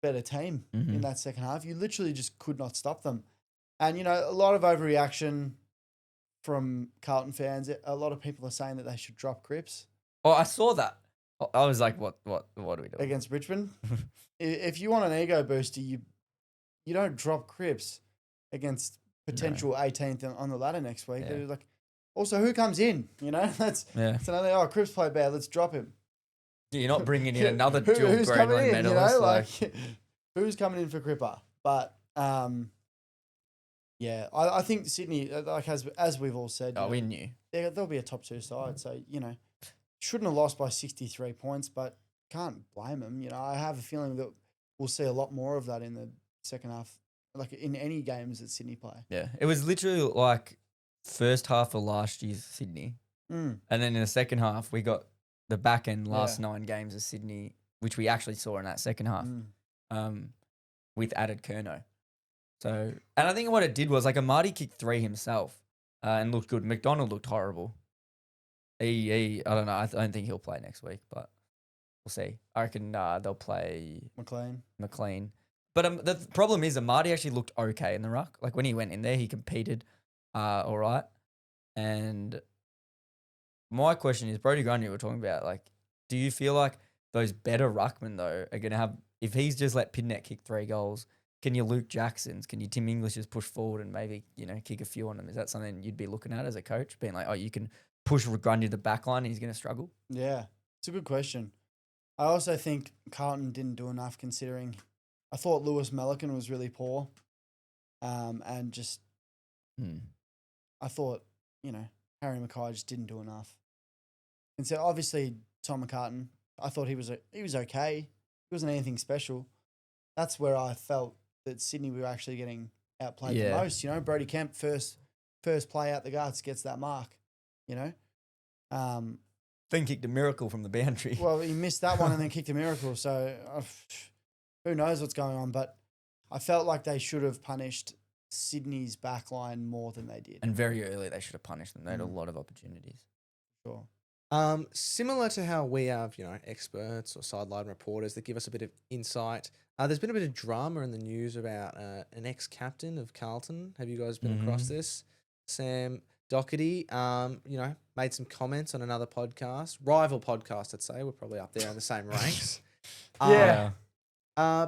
[SPEAKER 2] better team in that second half. You literally just could not stop them. And, you know, a lot of overreaction from Carlton fans. A lot of people are saying that they should drop Cripps.
[SPEAKER 3] Oh, I saw that. I was like, what do we do?
[SPEAKER 2] Against Richmond? If you want an ego booster, you don't drop Cripps against potential 18th on the ladder next week.
[SPEAKER 3] Yeah.
[SPEAKER 2] Like, also, who comes in? You know, that's another, Cripps played bad, let's drop him.
[SPEAKER 3] You're not bringing in another dual
[SPEAKER 2] who's
[SPEAKER 3] grade
[SPEAKER 2] coming
[SPEAKER 3] one
[SPEAKER 2] in,
[SPEAKER 3] medalist.
[SPEAKER 2] you know, like who's coming in for Cripper? But yeah, I think Sydney, like as we've all said,
[SPEAKER 3] we knew
[SPEAKER 2] they'll be a top 2 side. So, you know, shouldn't have lost by 63 points, but can't blame them. You know, I have a feeling that we'll see a lot more of that in the second half, like in any games that Sydney play.
[SPEAKER 3] Yeah, it was literally like first half of last year's Sydney, and then in the second half we got the back end last 9 games of Sydney, which we actually saw in that second half, with added Curnow. So, and I think what it did was like Amadi kicked 3 himself, and looked good. McDonald looked horrible. I don't know. I don't think he'll play next week, but we'll see. I reckon they'll play McLean. But the problem is Amadi actually looked okay in the ruck. Like when he went in there, he competed all right. And my question is, Brodie Grundy we're talking about, like, do you feel like those better ruckmen, though, are going to have, if he's just let Pitternet kick 3 goals, can you Luke Jacksons, can you Tim English's push forward and maybe, you know, kick a few on them? Is that something you'd be looking at as a coach, being like, oh, you can push Grundy to the back line and he's going to struggle?
[SPEAKER 2] Yeah, it's a good question. I also think Carlton didn't do enough, considering I thought Lewis Melican was really poor. And just, I thought Harry Mackay just didn't do enough. And so obviously Tom McCartan, I thought he was okay. He wasn't anything special. That's where I felt that Sydney were actually getting outplayed the most. Brody Kemp first play out the guts gets that mark.
[SPEAKER 3] Then kicked a miracle from the boundary.
[SPEAKER 2] Well, he missed that one and then kicked a miracle. So who knows what's going on? But I felt like they should have punished Sydney's backline more than they did.
[SPEAKER 3] And very early, they should have punished them. They had a lot of opportunities.
[SPEAKER 2] Sure.
[SPEAKER 1] Similar to how we have, experts or sideline reporters that give us a bit of insight. There's been a bit of drama in the news about an ex-captain of Carlton. Have you guys been across this? Sam Doherty, made some comments on another podcast, rival podcast, I'd say. We're probably up there in the same ranks.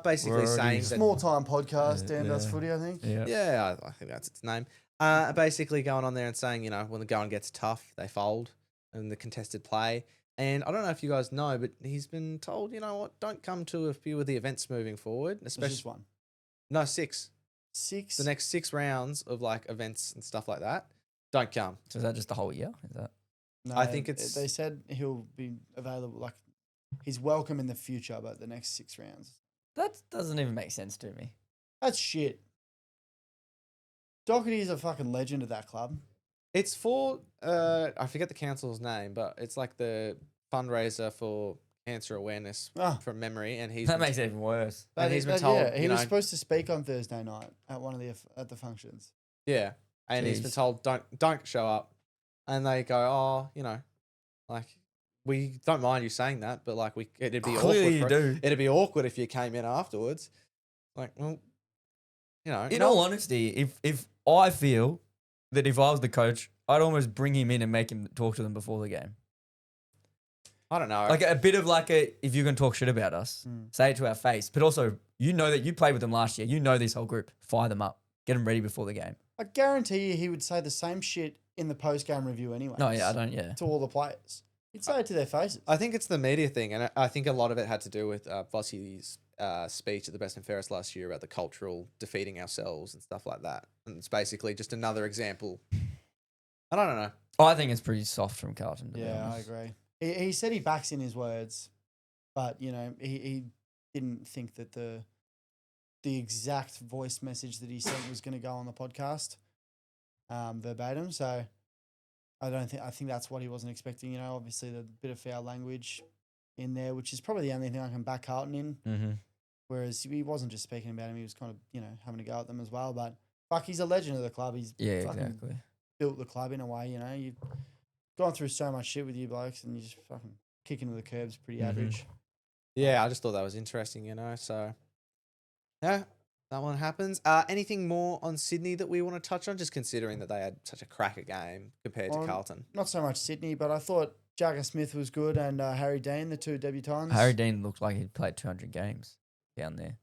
[SPEAKER 1] Basically saying that
[SPEAKER 2] Small time podcast, Dan Does Footy, I think.
[SPEAKER 1] Yeah, I think that's its name. Basically going on there and saying, when the going gets tough, they fold in the contested play. And I don't know if you guys know, but he's been told, don't come to a few of the events moving forward. Especially
[SPEAKER 2] Just one.
[SPEAKER 1] No, 6.
[SPEAKER 2] 6?
[SPEAKER 1] The next 6 rounds of events and stuff like that. Don't come.
[SPEAKER 3] So is that just the whole year? Is that?
[SPEAKER 2] No,
[SPEAKER 1] I think it's...
[SPEAKER 2] They said he'll be available, he's welcome in the future, but the next 6 rounds.
[SPEAKER 3] That doesn't even make sense to me.
[SPEAKER 2] That's shit. Doherty's a fucking legend of that club.
[SPEAKER 1] It's for, I forget the council's name, but it's like the fundraiser for cancer awareness from memory. And
[SPEAKER 3] that makes it even worse.
[SPEAKER 1] And he's been told,
[SPEAKER 2] he was supposed to speak on Thursday night at one of the functions.
[SPEAKER 1] Yeah. And he's been told, don't show up. And they go, we don't mind you saying that, but it'd be
[SPEAKER 3] Clearly
[SPEAKER 1] awkward.
[SPEAKER 3] you do.
[SPEAKER 1] It'd be awkward if you came in afterwards.
[SPEAKER 3] In all honesty, if I feel that if I was the coach, I'd almost bring him in and make him talk to them before the game.
[SPEAKER 1] I don't know.
[SPEAKER 3] A bit of if you're going to talk shit about us, say it to our face. But also, that you played with them last year. You know this whole group. Fire them up. Get them ready before the game.
[SPEAKER 2] I guarantee you he would say the same shit in the post-game review anyway.
[SPEAKER 3] No, yeah, I don't, yeah.
[SPEAKER 2] To all the players. He'd say it to their faces.
[SPEAKER 1] I think it's the media thing, and I think a lot of it had to do with Vossi's speech at the Best and Fairest last year about the cultural defeating ourselves and stuff like that. And it's basically just another example. And I don't know.
[SPEAKER 3] I think it's pretty soft from Carlton.
[SPEAKER 2] I agree. He said he backs in his words, but, he didn't think that the exact voice message that he sent was going to go on the podcast verbatim. So I think that's what he wasn't expecting. Obviously the bit of foul language in there, which is probably the only thing I can back Carlton in.
[SPEAKER 3] Mm-hmm.
[SPEAKER 2] Whereas he wasn't just speaking about him; he was kind of having a go at them as well. But he's a legend of the club. He's
[SPEAKER 3] exactly
[SPEAKER 2] built the club in a way. You've gone through so much shit with you blokes, and you just fucking kicking to the curbs pretty average.
[SPEAKER 1] Yeah, I just thought that was interesting. So yeah. That one happens. Anything more on Sydney that we want to touch on, just considering that they had such a cracker game compared to Carlton?
[SPEAKER 2] Not so much Sydney, but I thought Jagger Smith was good and Harry Dean, the 2 debutants.
[SPEAKER 3] Harry Dean looked like he'd played 200 games down there.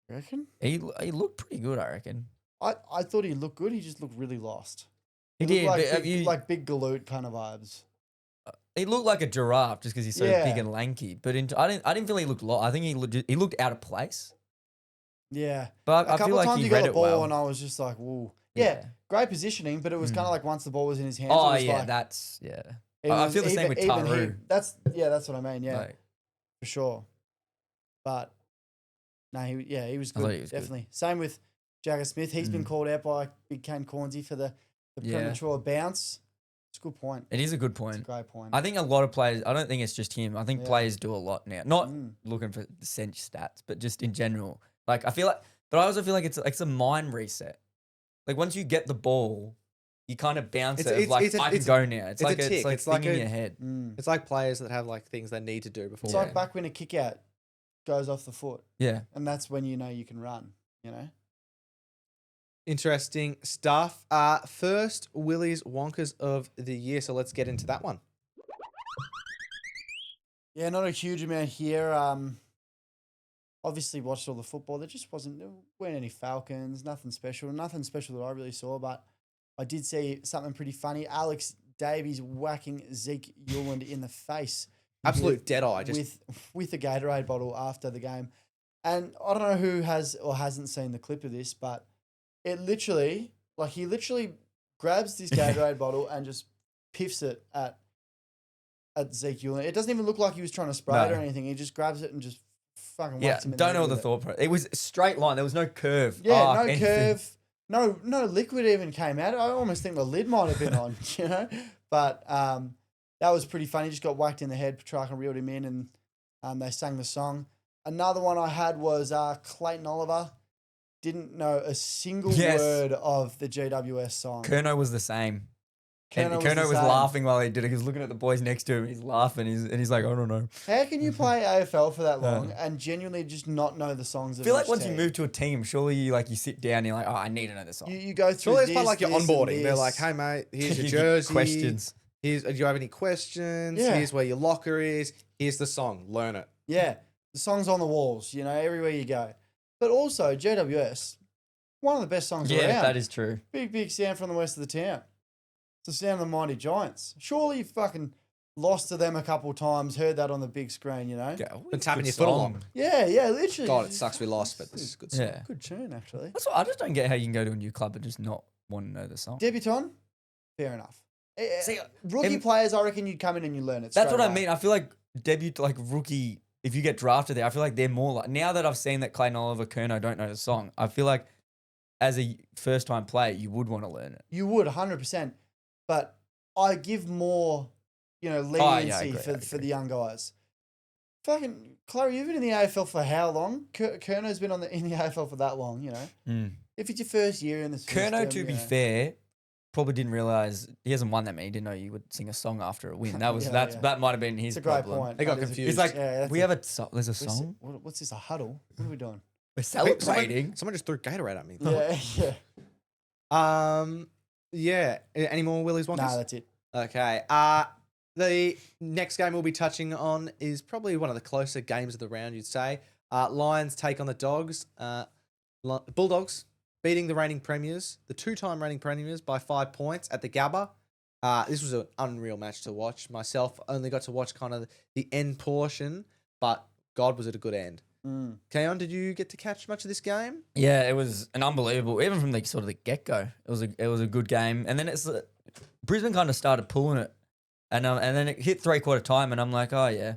[SPEAKER 2] You reckon?
[SPEAKER 3] He looked pretty good, I reckon.
[SPEAKER 2] I thought he looked good. He just looked really lost.
[SPEAKER 3] He did.
[SPEAKER 2] Like big galoot kind of vibes.
[SPEAKER 3] He looked like a giraffe just because he's so big and lanky. But I didn't feel he looked lost. I think he looked out of place.
[SPEAKER 2] Yeah.
[SPEAKER 3] But
[SPEAKER 2] I feel like
[SPEAKER 3] he
[SPEAKER 2] he got
[SPEAKER 3] read
[SPEAKER 2] the
[SPEAKER 3] it
[SPEAKER 2] ball
[SPEAKER 3] well.
[SPEAKER 2] and I was just like, whoa. Yeah, great positioning, but it was kind of like once the ball was in his hands.
[SPEAKER 3] Oh,
[SPEAKER 2] it was
[SPEAKER 3] yeah, I feel the same with Taru.
[SPEAKER 2] That's what I mean, yeah. For sure. But, no, he was good, definitely. Good. Same with Jagger Smith. He's been called out by Big Kane Cornsey for the premature bounce. It's a good point.
[SPEAKER 3] It is a good point.
[SPEAKER 2] It's a great point.
[SPEAKER 3] I think a lot of players, I don't think it's just him. I think players do a lot now. Not looking for the cinch stats, but just in general. I feel like, but I also feel like it's a mind reset. Once you get the ball, you kind of bounce it. I can go now. It's like a thing in your head.
[SPEAKER 1] It's like players that have things they need to do before.
[SPEAKER 2] It's like back when a kick out goes off the foot.
[SPEAKER 3] Yeah.
[SPEAKER 2] And that's when you can run,
[SPEAKER 1] Interesting stuff. First, Willie's Wonkers of the year. So let's get into that one.
[SPEAKER 2] Yeah, not a huge amount here. Obviously watched all the football. There weren't any Falcons, nothing special that I really saw, but I did see something pretty funny. Alex Davies whacking Zeke Yuland in the face.
[SPEAKER 1] Absolute dead eye.
[SPEAKER 2] With a Gatorade bottle after the game. And I don't know who has or hasn't seen the clip of this, but it literally, he literally grabs this Gatorade bottle and just piffs it at Zeke Ullin. It doesn't even look like he was trying to spray it or
[SPEAKER 3] No.
[SPEAKER 2] anything. He just grabs it and just fucking
[SPEAKER 3] Yeah,
[SPEAKER 2] whacks him in
[SPEAKER 3] don't
[SPEAKER 2] the
[SPEAKER 3] know
[SPEAKER 2] head
[SPEAKER 3] the
[SPEAKER 2] with it.
[SPEAKER 3] thought process. It was a straight line. There was no curve.
[SPEAKER 2] Yeah,
[SPEAKER 3] arc,
[SPEAKER 2] no
[SPEAKER 3] anything.
[SPEAKER 2] curve. No liquid even came out. I almost think the lid might have been on, you know? But that was pretty funny. Just got whacked in the head. Petrarca reeled him in and they sang the song. Another one I had was Clayton Oliver. Didn't know a single
[SPEAKER 3] Yes.
[SPEAKER 2] word of the GWS song.
[SPEAKER 3] Kerno was the same. And
[SPEAKER 2] Kerno
[SPEAKER 3] Kerno
[SPEAKER 2] the
[SPEAKER 3] was
[SPEAKER 2] same.
[SPEAKER 3] laughing while he did it. He was looking at the boys next to him. He's laughing. He's like, I don't know.
[SPEAKER 2] How can you play AFL for that long and genuinely just not know the songs
[SPEAKER 3] I
[SPEAKER 2] of
[SPEAKER 3] feel like
[SPEAKER 2] each
[SPEAKER 3] once
[SPEAKER 2] team?
[SPEAKER 3] you move to a team, surely you sit down and you're like, oh, I need to know the song.
[SPEAKER 2] You go through
[SPEAKER 1] Surely it's
[SPEAKER 2] this,
[SPEAKER 1] part of like your
[SPEAKER 2] this, and
[SPEAKER 1] onboarding. They're
[SPEAKER 2] this.
[SPEAKER 1] like, hey mate, here's your
[SPEAKER 3] You get
[SPEAKER 1] jersey.
[SPEAKER 3] questions.
[SPEAKER 1] Do you have any questions?
[SPEAKER 2] Yeah.
[SPEAKER 1] Here's where your locker is. Here's the song. Learn it.
[SPEAKER 2] Yeah, the songs on the walls, everywhere you go. But also, GWS, one of the best songs
[SPEAKER 3] Yeah,
[SPEAKER 2] around.
[SPEAKER 3] that is true.
[SPEAKER 2] Big sound from the west of the town. It's the sound of the Mighty Giants. Surely you fucking lost to them a couple times, heard that on the big screen,
[SPEAKER 3] Yeah,
[SPEAKER 1] Been tapping
[SPEAKER 3] good
[SPEAKER 1] your foot
[SPEAKER 3] song.
[SPEAKER 1] along.
[SPEAKER 2] Yeah, literally.
[SPEAKER 1] God, it sucks we lost, but this is a good song.
[SPEAKER 3] Yeah.
[SPEAKER 2] Good tune, actually.
[SPEAKER 3] That's what I just don't get how you can go to a new club and just not want to know the song.
[SPEAKER 2] Debutant, fair enough.
[SPEAKER 3] See,
[SPEAKER 2] Rookie
[SPEAKER 3] em-
[SPEAKER 2] players, I reckon you'd come in and you learn it.
[SPEAKER 3] That's
[SPEAKER 2] straight
[SPEAKER 3] what I
[SPEAKER 2] away.
[SPEAKER 3] mean. I feel like rookie, if you get drafted there, I feel like they're more like, now that I've seen that Clayton Oliver, Kerno don't know the song, I feel like as a first time player, you would want to learn it.
[SPEAKER 2] You would, 100%. But I give more,
[SPEAKER 3] I
[SPEAKER 2] leniency
[SPEAKER 3] agree, I
[SPEAKER 2] for
[SPEAKER 3] agree.
[SPEAKER 2] the young guys. Fucking, Chloe, you've been in the AFL for how long? Kerno's been in the AFL for that long, If it's your first year in the system,
[SPEAKER 3] Kerno, to be fair, probably didn't realize he hasn't won that many. He didn't know you would sing a song after a win.
[SPEAKER 2] Yeah.
[SPEAKER 3] That might have been his
[SPEAKER 2] It's a great
[SPEAKER 3] problem.
[SPEAKER 2] point.
[SPEAKER 1] They got
[SPEAKER 2] That is a-
[SPEAKER 1] confused.
[SPEAKER 3] He's like,
[SPEAKER 2] Yeah, that's
[SPEAKER 3] we
[SPEAKER 2] a-
[SPEAKER 3] have there's a
[SPEAKER 2] What's
[SPEAKER 3] song.
[SPEAKER 2] What's this, a huddle? What are we doing?
[SPEAKER 3] We're
[SPEAKER 1] Someone,
[SPEAKER 3] celebrating.
[SPEAKER 1] someone just threw Gatorade at me.
[SPEAKER 2] Yeah.
[SPEAKER 1] Yeah. Any more Willies Wonkies?
[SPEAKER 2] Nah, that's it.
[SPEAKER 1] Okay. The next game we'll be touching on is probably one of the closer games of the round, you'd say. Lions take on the Dogs. Bulldogs beating the reigning premiers, the two-time reigning premiers, by 5 points at the Gabba. This was an unreal match to watch. Myself only got to watch kind of the end portion, but God, was it a good end. Keon, did you get to catch much of this game?
[SPEAKER 3] Yeah, it was an unbelievable, even from the sort of the get go. It was a good game, and then Brisbane kind of started pulling it, and then it hit 3/4 time, and I'm like, oh yeah,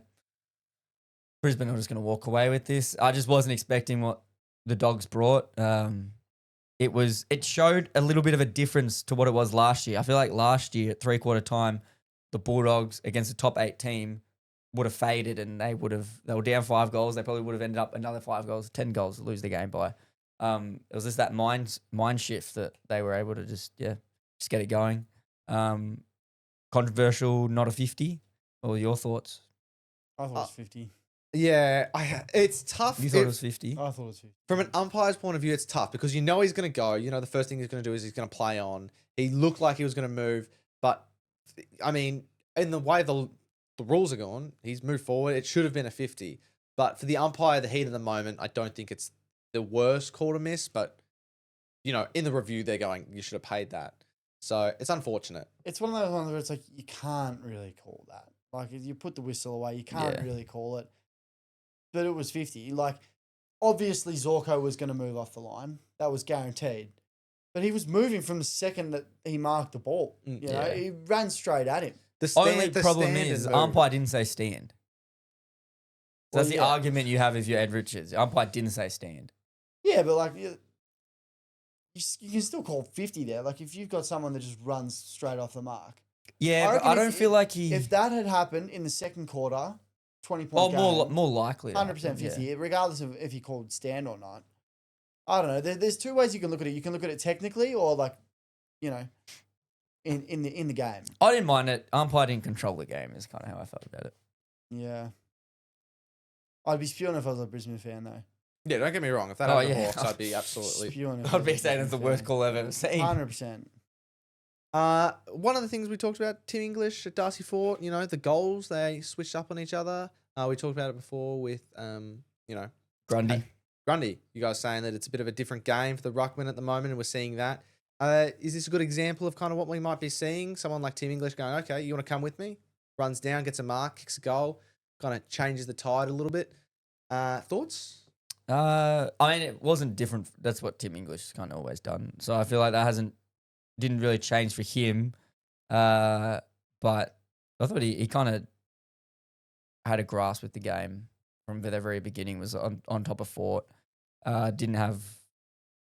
[SPEAKER 3] Brisbane are just going to walk away with this. I just wasn't expecting what the Dogs brought. It showed a little bit of a difference to what it was last year. I feel like last year at 3/4 time, the Bulldogs against a top 8 team would have faded, and they were down 5 goals. They probably would have ended up another 5 goals, 10 goals to lose the game by. It was just that mind shift that they were able to just get it going. Controversial, not a 50. What were your thoughts?
[SPEAKER 2] I thought it was 50.
[SPEAKER 1] Yeah, it's tough.
[SPEAKER 3] You thought it was 50?
[SPEAKER 2] I thought it was 50.
[SPEAKER 1] From an umpire's point of view, it's tough because he's going to go. The first thing he's going to do is he's going to play on. He looked like he was going to move, but I mean, in the way the rules are going, he's moved forward. It should have been a 50. But for the umpire, the heat of the moment, I don't think it's the worst call to miss. But, in the review, they're going, you should have paid that. So it's unfortunate.
[SPEAKER 2] It's one of those ones where it's like, you can't really call that. Like, if you put the whistle away, you can't
[SPEAKER 3] Yeah.
[SPEAKER 2] really call it. But it was 50. Like, obviously Zorko was going to move off the line. That was guaranteed. But he was moving from the second that he marked the ball.
[SPEAKER 3] Yeah.
[SPEAKER 2] He ran straight at him.
[SPEAKER 3] Only
[SPEAKER 1] the
[SPEAKER 3] problem
[SPEAKER 1] standard
[SPEAKER 3] is
[SPEAKER 1] move.
[SPEAKER 3] umpire didn't say stand. So
[SPEAKER 2] Well,
[SPEAKER 3] that's the
[SPEAKER 2] yeah.
[SPEAKER 3] argument you have if you're Ed Richards. The umpire didn't say stand.
[SPEAKER 2] Yeah, but like, you can still call 50 there. Like, if you've got someone that just runs straight off the mark.
[SPEAKER 3] Yeah, but
[SPEAKER 2] reckon
[SPEAKER 3] I
[SPEAKER 2] if-
[SPEAKER 3] don't feel like he.
[SPEAKER 2] If that had happened in the second quarter, 20-point game,
[SPEAKER 3] more likely.
[SPEAKER 2] 100% 50, regardless of if he called stand or not. I don't know. There's two ways you can look at it. You can look at it technically or like, in the game.
[SPEAKER 3] I didn't mind it. Umpire didn't control the game. Is kind of how I felt about it.
[SPEAKER 2] Yeah. I'd be spewing if I was a Brisbane fan though.
[SPEAKER 1] Yeah, don't get me wrong. If that
[SPEAKER 3] Oh,
[SPEAKER 1] happened to
[SPEAKER 3] yeah.
[SPEAKER 1] Hawks, I'd be absolutely.
[SPEAKER 2] Spewing if I
[SPEAKER 3] I'd
[SPEAKER 2] was
[SPEAKER 3] be
[SPEAKER 2] a
[SPEAKER 3] saying it's the
[SPEAKER 2] Brisbane
[SPEAKER 3] worst
[SPEAKER 2] fan.
[SPEAKER 3] call I've ever seen.
[SPEAKER 2] 100%.
[SPEAKER 1] One of the things we talked about, Tim English at Darcy Fort, the goals, they switched up on each other. We talked about it before with,
[SPEAKER 3] Grundy.
[SPEAKER 1] Grundy. You guys saying that it's a bit of a different game for the Ruckman at the moment, and we're seeing that. Is this a good example of kind of what we might be seeing? Someone like Tim English going, okay, you want to come with me? Runs down, gets a mark, kicks a goal, kind of changes the tide a little bit. Thoughts?
[SPEAKER 3] I mean, it wasn't different. That's what Tim English has kind of always done. So I feel like that hasn't didn't really change for him. But I thought he kind of had a grasp with the game from the very beginning, was on top of Fort. Didn't have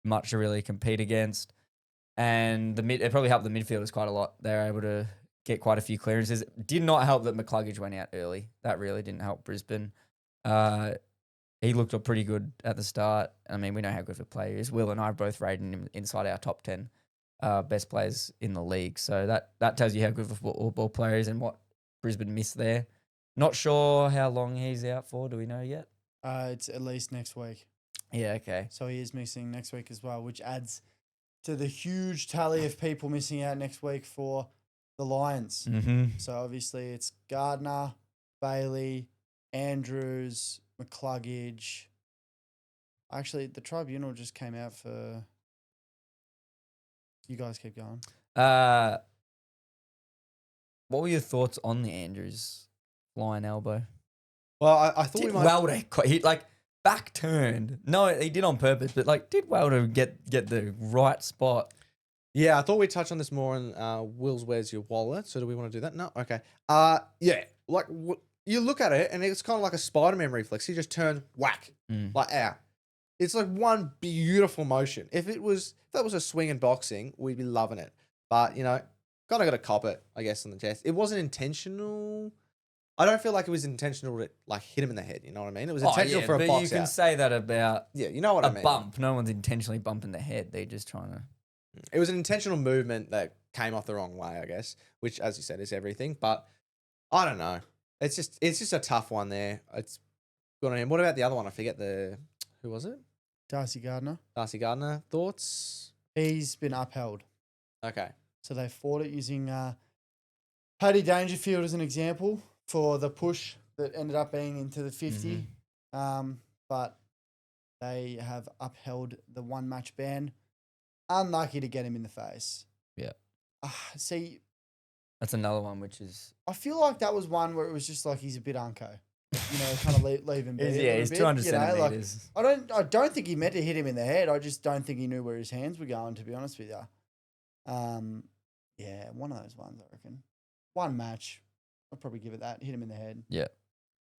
[SPEAKER 3] much to really compete against. And it probably helped the midfielders quite a lot. They were able to get quite a few clearances. It did not help that McCluggage went out early. That really didn't help Brisbane. He looked pretty good at the start. I mean, we know how good of a player he is. Will and I both rated him inside our top 10 best players in the league. So that tells you how good of a football player he is and what Brisbane missed there. Not sure how long he's out for. Do we know yet?
[SPEAKER 2] It's at least next week.
[SPEAKER 3] Yeah, okay.
[SPEAKER 2] So he is missing next week as well, which adds to the huge tally of people missing out next week for the Lions.
[SPEAKER 3] Mm-hmm.
[SPEAKER 2] So obviously it's Gardner, Bailey, Andrews, McCluggage. Actually, the tribunal just came out for... You guys keep going.
[SPEAKER 3] What were your thoughts on the Andrews flying elbow?
[SPEAKER 1] Well, I thought we
[SPEAKER 3] Did
[SPEAKER 1] might.
[SPEAKER 3] Welder, he back turned. No, he did on purpose, but did Welder get the right spot?
[SPEAKER 1] Yeah, I thought we'd touch on this more in Will's Where's Your Wallet. So do we want to do that? No? Okay. Yeah, you look at it and it's kind of like a Spider-Man reflex. He just turns whack, out. It's like one beautiful motion. If that was a swing in boxing, we'd be loving it. But, kind of got to cop it, I guess, on the chest. It wasn't intentional. I don't feel like it was intentional to hit him in the head. You know what I mean? It was intentional for a box out.
[SPEAKER 3] But you can say that about
[SPEAKER 1] you know what I mean.
[SPEAKER 3] A bump. No one's intentionally bumping the head. They're just trying to...
[SPEAKER 1] It was an intentional movement that came off the wrong way, I guess, which, as you said, is everything. But I don't know. It's just a tough one there. It's good on him. What about the other one? I forget who was it?
[SPEAKER 2] Darcy Gardner.
[SPEAKER 1] Darcy Gardner. Thoughts?
[SPEAKER 2] He's been upheld.
[SPEAKER 1] Okay.
[SPEAKER 2] So they fought it using Paddy Dangerfield as an example for the push that ended up being into the 50. But they have upheld the one-match ban. Unlucky to get him in the face.
[SPEAKER 3] Yeah.
[SPEAKER 2] See,
[SPEAKER 3] that's another one which is...
[SPEAKER 2] I feel like that was one where it was just he's a bit unco. Kind of leave him be.
[SPEAKER 3] Yeah, he's 200 centimetres.
[SPEAKER 2] I don't think he meant to hit him in the head. I just don't think he knew where his hands were going, to be honest with you. Yeah, one of those ones, I reckon. One match. I'd probably give it that. Hit him in the head.
[SPEAKER 3] Yeah.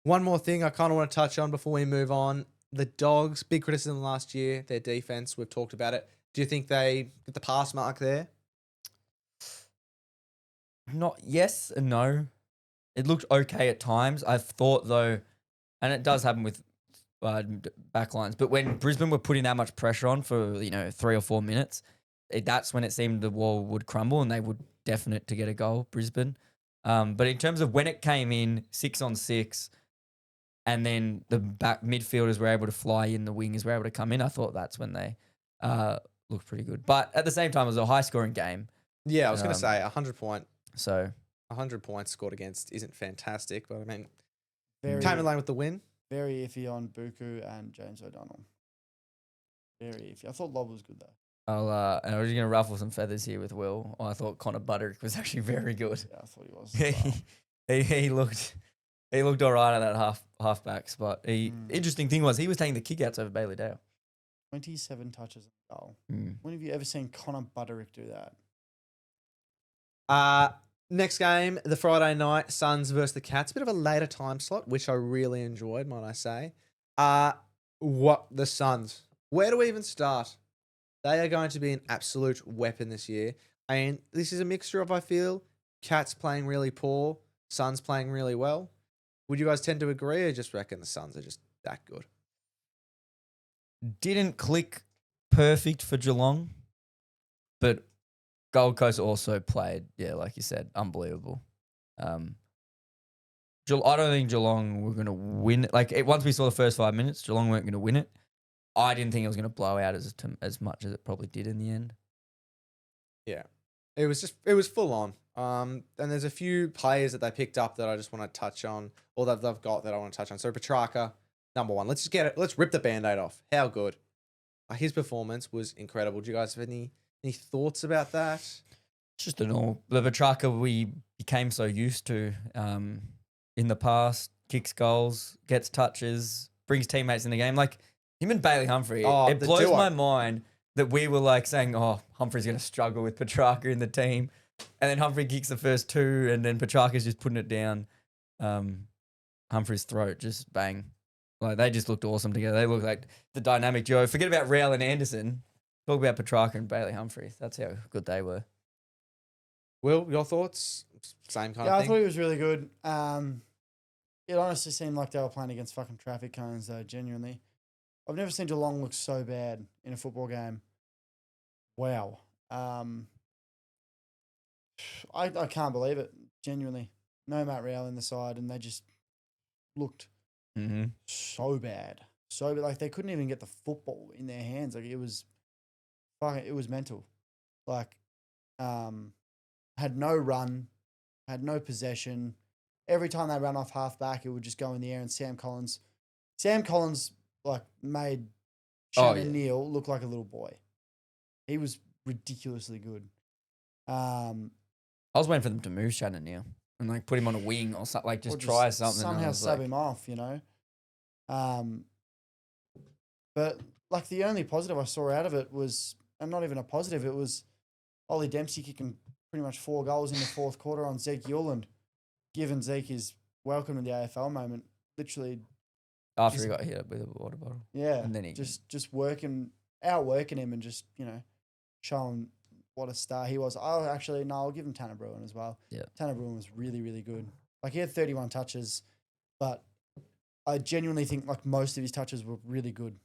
[SPEAKER 1] One more thing I kind of want to touch on before we move on. The Dogs, big criticism last year. Their defense, we've talked about it. Do you think they get the pass mark there?
[SPEAKER 3] Not yes and no. It looked okay at times. I thought though, and it does happen with backlines, but when Brisbane were putting that much pressure on for 3 or 4 minutes, that's when it seemed the wall would crumble and they would definite to get a goal, Brisbane. But in terms of when it came in 6-on-6, and then the back midfielders were able to fly in, the wingers were able to come in, I thought that's when they looked pretty good. But at the same time, it was a high-scoring game.
[SPEAKER 1] Yeah, I was going to say 100 point.
[SPEAKER 3] So
[SPEAKER 1] 100 points scored against isn't fantastic, but I mean,
[SPEAKER 2] Very,
[SPEAKER 1] came in line with the win.
[SPEAKER 2] Very iffy on Buku and James O'Donnell. Very iffy. I thought Lob was good though.
[SPEAKER 3] And I was going to ruffle some feathers here with Will. I thought Connor Buderick was actually very good.
[SPEAKER 2] Yeah, I thought he was. As well.
[SPEAKER 3] he looked all right at that halfback spot. Interesting thing was he was taking the kickouts over Bailey Dale.
[SPEAKER 2] 27 touches on goal. When have you ever seen Connor Buderick do that?
[SPEAKER 1] Next game, the Friday night, Suns versus the Cats. Bit of a later time slot, which I really enjoyed, might I say. The Suns. Where do we even start? They are going to be an absolute weapon this year. And this is a mixture of, I feel, Cats playing really poor, Suns playing really well. Would you guys tend to agree or just reckon the Suns are just that good?
[SPEAKER 3] Didn't click perfect for Geelong, but Gold Coast also played, like you said, unbelievable. I don't think Geelong were going to win it. Once we saw the first 5 minutes, Geelong weren't going to win it. I didn't think it was going to blow out as much as it probably did in the end.
[SPEAKER 1] Yeah. It was full on. And there's a few players that they picked up that I just want to touch on, or that they've got that I want to touch on. So Petrarca, number one. Let's just get it. Let's rip the Band-Aid off. How good. His performance was incredible. Do you guys have any thoughts about that?
[SPEAKER 3] Just the Petrarca we became so used to in the past. Kicks goals, gets touches, brings teammates in the game. Like him and Bailey Humphrey. It blows my mind that we were like saying, oh, Humphrey's going to struggle with Petrarca in the team. And then Humphrey kicks the first two, and then Petrarca's just putting it down Humphrey's throat, just bang. Like, they just looked awesome together. They looked like the dynamic duo. Forget about Real and Anderson. Talk about Petrarca and Bailey Humphries. That's how good they were.
[SPEAKER 1] Will, your thoughts? Same kind
[SPEAKER 2] Yeah,
[SPEAKER 1] of
[SPEAKER 2] I
[SPEAKER 1] thing.
[SPEAKER 2] thought he was really good. It honestly seemed like they were playing against fucking traffic cones, though, genuinely. I've never seen Geelong look so bad in a football game. Wow. I can't believe it, genuinely. No Matt Rowell in the side, and they just looked so bad. So, like, they couldn't even get the football in their hands. Like, it was mental. Like, had no run, had no possession. Every time they ran off half back, it would just go in the air, and Sam Collins, like, made Shannon Neal look like a little boy. He was ridiculously good.
[SPEAKER 3] I was waiting for them to move Shannon Neal and like put him on a wing or something, like just try something.
[SPEAKER 2] Somehow sub him off, But like the only positive I saw out of it was, and not even a positive, it was Ollie Dempsey kicking pretty much 4 goals in the fourth quarter on Zeke Yuland, giving Zeke his welcome to the AFL moment. Literally,
[SPEAKER 3] after he got hit up with a water bottle.
[SPEAKER 2] yeah,
[SPEAKER 3] And then he
[SPEAKER 2] just outworking him and just showing what a star he was. I'll give him Tanner Bruin as well.
[SPEAKER 3] Yeah.
[SPEAKER 2] Tanner Bruin was really, really good. Like, he had 31 touches, but I genuinely think like most of his touches were really good,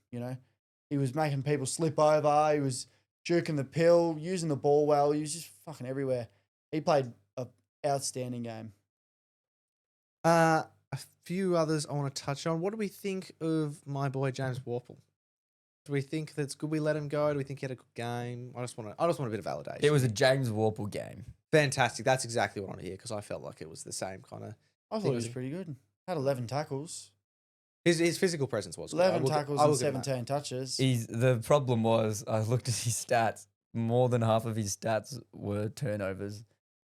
[SPEAKER 2] He was making people slip over, he was juking the pill, using the ball well, he was just fucking everywhere. He played an outstanding game.
[SPEAKER 1] A few others I want to touch on. What do we think of my boy James Worpel? Do we think that's good we let him go? Do we think he had a good game? I just want a bit of validation.
[SPEAKER 3] It was a James Worpel game.
[SPEAKER 1] Fantastic. That's exactly what I want to hear because I felt like it was the same kind of.
[SPEAKER 2] I thought he was pretty good. Had 11 tackles.
[SPEAKER 1] His physical presence was good.
[SPEAKER 2] 11 tackles and 17 touches.
[SPEAKER 3] The problem was, I looked at his stats. More than half of his stats were turnovers,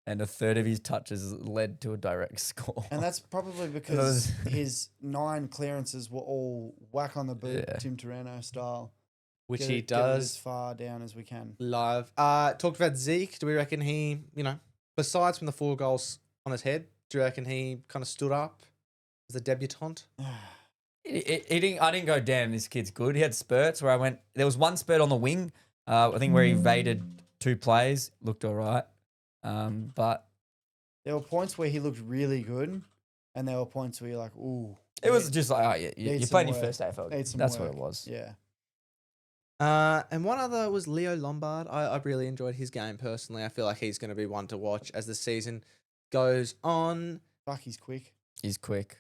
[SPEAKER 3] and a third of his touches led to a direct score.
[SPEAKER 2] And that's probably because his 9 clearances were all whack on the boot, Tim Torano style.
[SPEAKER 1] Which
[SPEAKER 2] get
[SPEAKER 1] he
[SPEAKER 2] it
[SPEAKER 1] does
[SPEAKER 2] as far down as we can.
[SPEAKER 1] live. Talked about Zeke. Do we reckon he, besides from the 4 goals on his head, do you reckon he kind of stood up as a debutant?
[SPEAKER 3] I didn't go down. This kid's good. He had spurts where I went. There was one spurt on the wing, I think, where he evaded 2 plays. Looked all right. But
[SPEAKER 2] there were points where he looked really good, and there were points where you're like, ooh.
[SPEAKER 3] It was just like, oh, yeah, you played your first AFL game. That's what it was.
[SPEAKER 2] Yeah.
[SPEAKER 1] And one other was Leo Lombard. I really enjoyed his game personally. I feel like he's going to be one to watch as the season goes on.
[SPEAKER 2] Fuck, he's quick.
[SPEAKER 3] He's quick.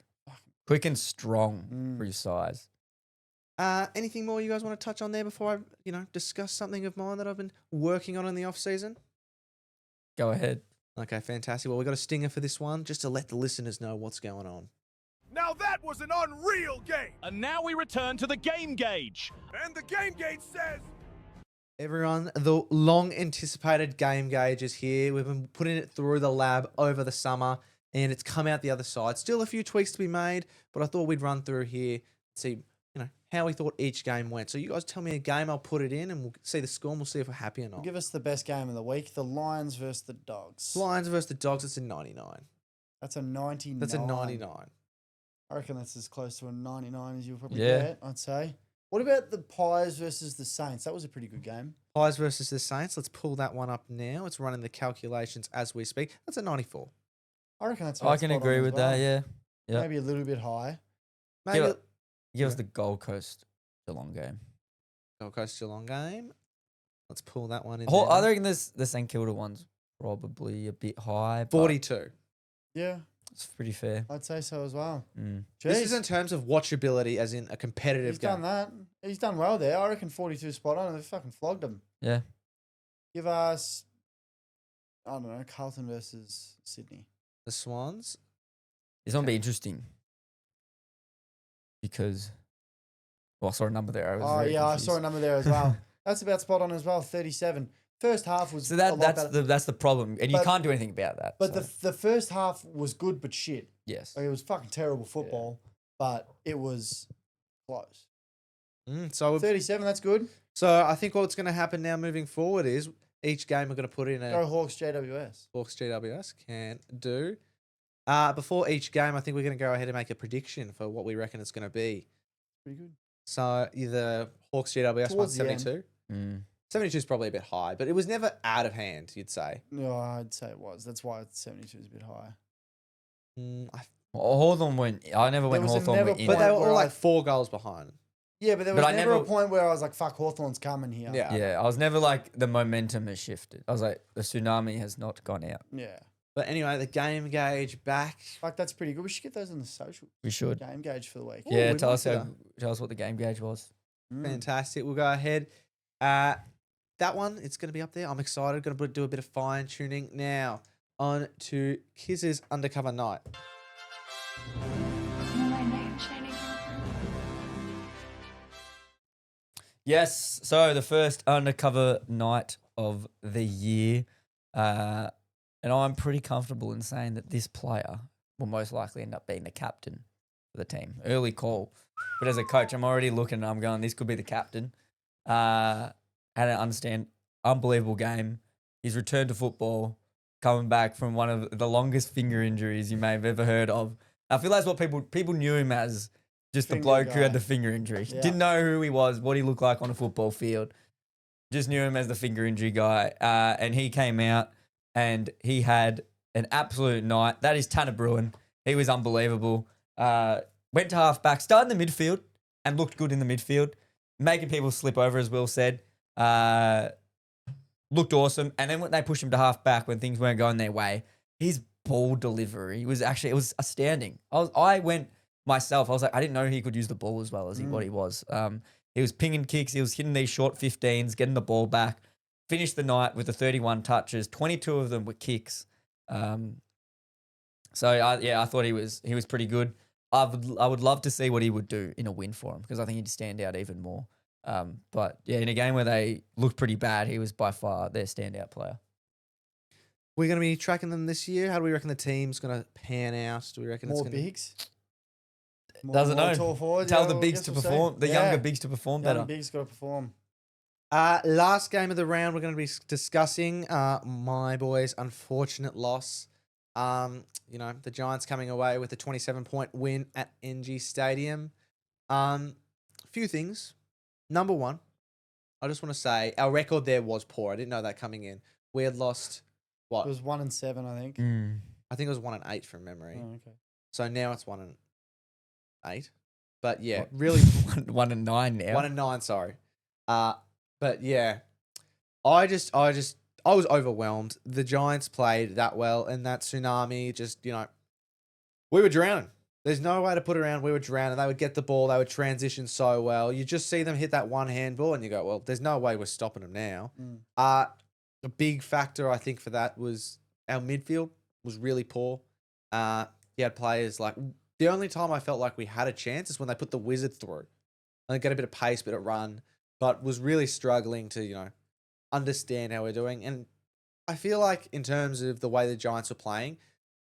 [SPEAKER 3] Quick and strong for his size.
[SPEAKER 1] Anything more you guys want to touch on there before I, discuss something of mine that I've been working on in the off season?
[SPEAKER 3] Go ahead.
[SPEAKER 1] Okay, fantastic. Well, we got a stinger for this one just to let the listeners know what's going on.
[SPEAKER 7] Now that was an unreal game.
[SPEAKER 8] And now we return to the game gauge.
[SPEAKER 7] And the game gauge says...
[SPEAKER 1] Everyone, the long anticipated game gauge is here. We've been putting it through the lab over the summer and it's come out the other side. Still a few tweaks to be made, but I thought we'd run through here and see, how we thought each game went. So you guys tell me a game, I'll put it in and we'll see the score and we'll see if we're happy or not.
[SPEAKER 2] Give us the best game of the week. The Lions versus the Dogs.
[SPEAKER 1] Lions versus the Dogs, it's a 99.
[SPEAKER 2] That's a 99.
[SPEAKER 1] That's a 99.
[SPEAKER 2] I reckon that's as close to a 99 as you'll probably get, I'd say. What about the Pies versus the Saints? That was a pretty good game.
[SPEAKER 1] Pies versus the Saints. Let's pull that one up now. It's running the calculations as we speak. That's a 94.
[SPEAKER 2] I reckon that's
[SPEAKER 3] I can agree with that, yeah.
[SPEAKER 2] Maybe a little bit high.
[SPEAKER 1] Maybe
[SPEAKER 3] Give us the Gold Coast Geelong game.
[SPEAKER 1] Gold Coast Geelong game. Let's pull that one in.
[SPEAKER 3] I reckon the St Kilda one's probably a bit high.
[SPEAKER 1] 42.
[SPEAKER 2] Yeah.
[SPEAKER 3] It's pretty fair.
[SPEAKER 2] I'd say so as well.
[SPEAKER 1] This is in terms of watchability, as in a competitive game.
[SPEAKER 2] He's done that. He's done well there. I reckon 42 spot on, and they fucking flogged him.
[SPEAKER 3] Yeah.
[SPEAKER 2] Give us, I don't know, Carlton versus Sydney.
[SPEAKER 1] The Swans.
[SPEAKER 3] It's going to be interesting. Because, I saw a number there.
[SPEAKER 2] I saw a number there as well. That's about spot on as well, 37. First half was
[SPEAKER 3] that's the problem, and you can't do anything about that.
[SPEAKER 2] But the first half was good but shit.
[SPEAKER 3] Yes,
[SPEAKER 2] like, it was fucking terrible football, but it was close.
[SPEAKER 1] So
[SPEAKER 2] 37, that's good.
[SPEAKER 1] So I think what's going to happen now moving forward is each game we're going to put in
[SPEAKER 2] Go
[SPEAKER 1] a
[SPEAKER 2] Hawks JWS.
[SPEAKER 1] Hawks GWS can do. Before each game, I think we're going to go ahead and make a prediction for what we reckon it's going to be.
[SPEAKER 2] Pretty good.
[SPEAKER 1] So either Hawks GWS
[SPEAKER 2] Towards the end.
[SPEAKER 1] 172. 72 is probably a bit high, but it was never out of hand, you'd say.
[SPEAKER 2] No, I'd say it was. That's why 72 is a bit high.
[SPEAKER 3] Hawthorn went. I never went
[SPEAKER 2] was a
[SPEAKER 3] Hawthorn
[SPEAKER 2] never
[SPEAKER 3] went in.
[SPEAKER 1] But they were
[SPEAKER 2] where
[SPEAKER 1] all
[SPEAKER 2] I-
[SPEAKER 1] like 4 goals behind.
[SPEAKER 2] Yeah, but there was
[SPEAKER 3] But I
[SPEAKER 2] never a
[SPEAKER 3] never-
[SPEAKER 2] point where I was like, fuck, Hawthorn's coming here.
[SPEAKER 1] Yeah.
[SPEAKER 3] Yeah, I was never like the momentum has shifted. I was like the tsunami has not gone out.
[SPEAKER 2] Yeah.
[SPEAKER 1] But anyway, the game gauge back.
[SPEAKER 2] Fuck, that's pretty good. We should get those on the social
[SPEAKER 3] We should.
[SPEAKER 2] game gauge for the week.
[SPEAKER 3] Yeah,
[SPEAKER 1] we
[SPEAKER 3] tell
[SPEAKER 1] might
[SPEAKER 3] us
[SPEAKER 1] do
[SPEAKER 3] tell us what the game gauge was.
[SPEAKER 1] Fantastic. We'll go ahead. That one, it's going to be up there. I'm excited. Going to do a bit of fine tuning now. On to Kiz's Undercover Night.
[SPEAKER 3] Yes, so the first undercover night of the year. And I'm pretty comfortable in saying that this player will most likely end up being the captain for the team. Early call. But as a coach, I'm already looking and I'm going, this could be the captain. Had an unbelievable game. He's returned to football, coming back from one of the longest finger injuries you may have ever heard of. I feel that's what people knew him as, just the
[SPEAKER 2] Finger
[SPEAKER 3] bloke who had
[SPEAKER 2] guy.
[SPEAKER 3] the finger injury.
[SPEAKER 2] Yeah.
[SPEAKER 3] Didn't know who he was, what he looked like on a football field. Just knew him as the finger injury guy. And he came out and he had an absolute night. That is Tanner Bruin. He was unbelievable. Went to half back, started in the midfield and looked good in the midfield, making people slip over, as Will said. Looked awesome. And then when they pushed him to half back when things weren't going their way, his ball delivery was astounding. I went myself. I was like, I didn't know he could use the ball as well as what he was. He was pinging kicks. He was hitting these short 15s, getting the ball back. Finished the night with the 31 touches. 22 of them were kicks. I thought he was pretty good. I would love to see what he would do in a win for him because I think he'd stand out even more. But yeah, in a game where they looked pretty bad, he was by far their standout player.
[SPEAKER 1] We're going to be tracking them this year. How do we reckon the team's going to pan out? Do we reckon
[SPEAKER 2] More
[SPEAKER 1] it's going to
[SPEAKER 2] bigs.
[SPEAKER 3] Doesn't know.
[SPEAKER 2] Tall forwards.
[SPEAKER 3] Tell
[SPEAKER 2] Yeah,
[SPEAKER 3] the
[SPEAKER 2] well,
[SPEAKER 3] bigs
[SPEAKER 2] guess
[SPEAKER 3] to
[SPEAKER 2] we'll see.
[SPEAKER 3] perform. The
[SPEAKER 2] Yeah.
[SPEAKER 3] younger bigs to perform
[SPEAKER 2] Young
[SPEAKER 3] better.
[SPEAKER 2] bigs got to perform.
[SPEAKER 1] Last game of the round, we're going to be discussing my boys' unfortunate loss. The Giants coming away with a 27-point win at NG Stadium. A few things. Number one, I just want to say our record there was poor. I didn't know that coming in. We had lost, what?
[SPEAKER 2] It was 1-7, I think.
[SPEAKER 1] I think it was 1-8 from memory.
[SPEAKER 2] Oh, okay.
[SPEAKER 1] So now it's 1-8. But yeah, really
[SPEAKER 3] 1-9 now.
[SPEAKER 1] 1-9, sorry. But yeah, I was overwhelmed. The Giants played that well, and that tsunami just, we were drowning. There's no way to put it around. We were drowning. They would get the ball. They would transition so well. You just see them hit that one handball, and you go, well, there's no way we're stopping them now. A big factor, I think, for that was our midfield was really poor. You had players like, the only time I felt like we had a chance is when they put the Wizard through. And they got a bit of pace, bit of run, but was really struggling to, understand how we're doing. And I feel like in terms of the way the Giants were playing,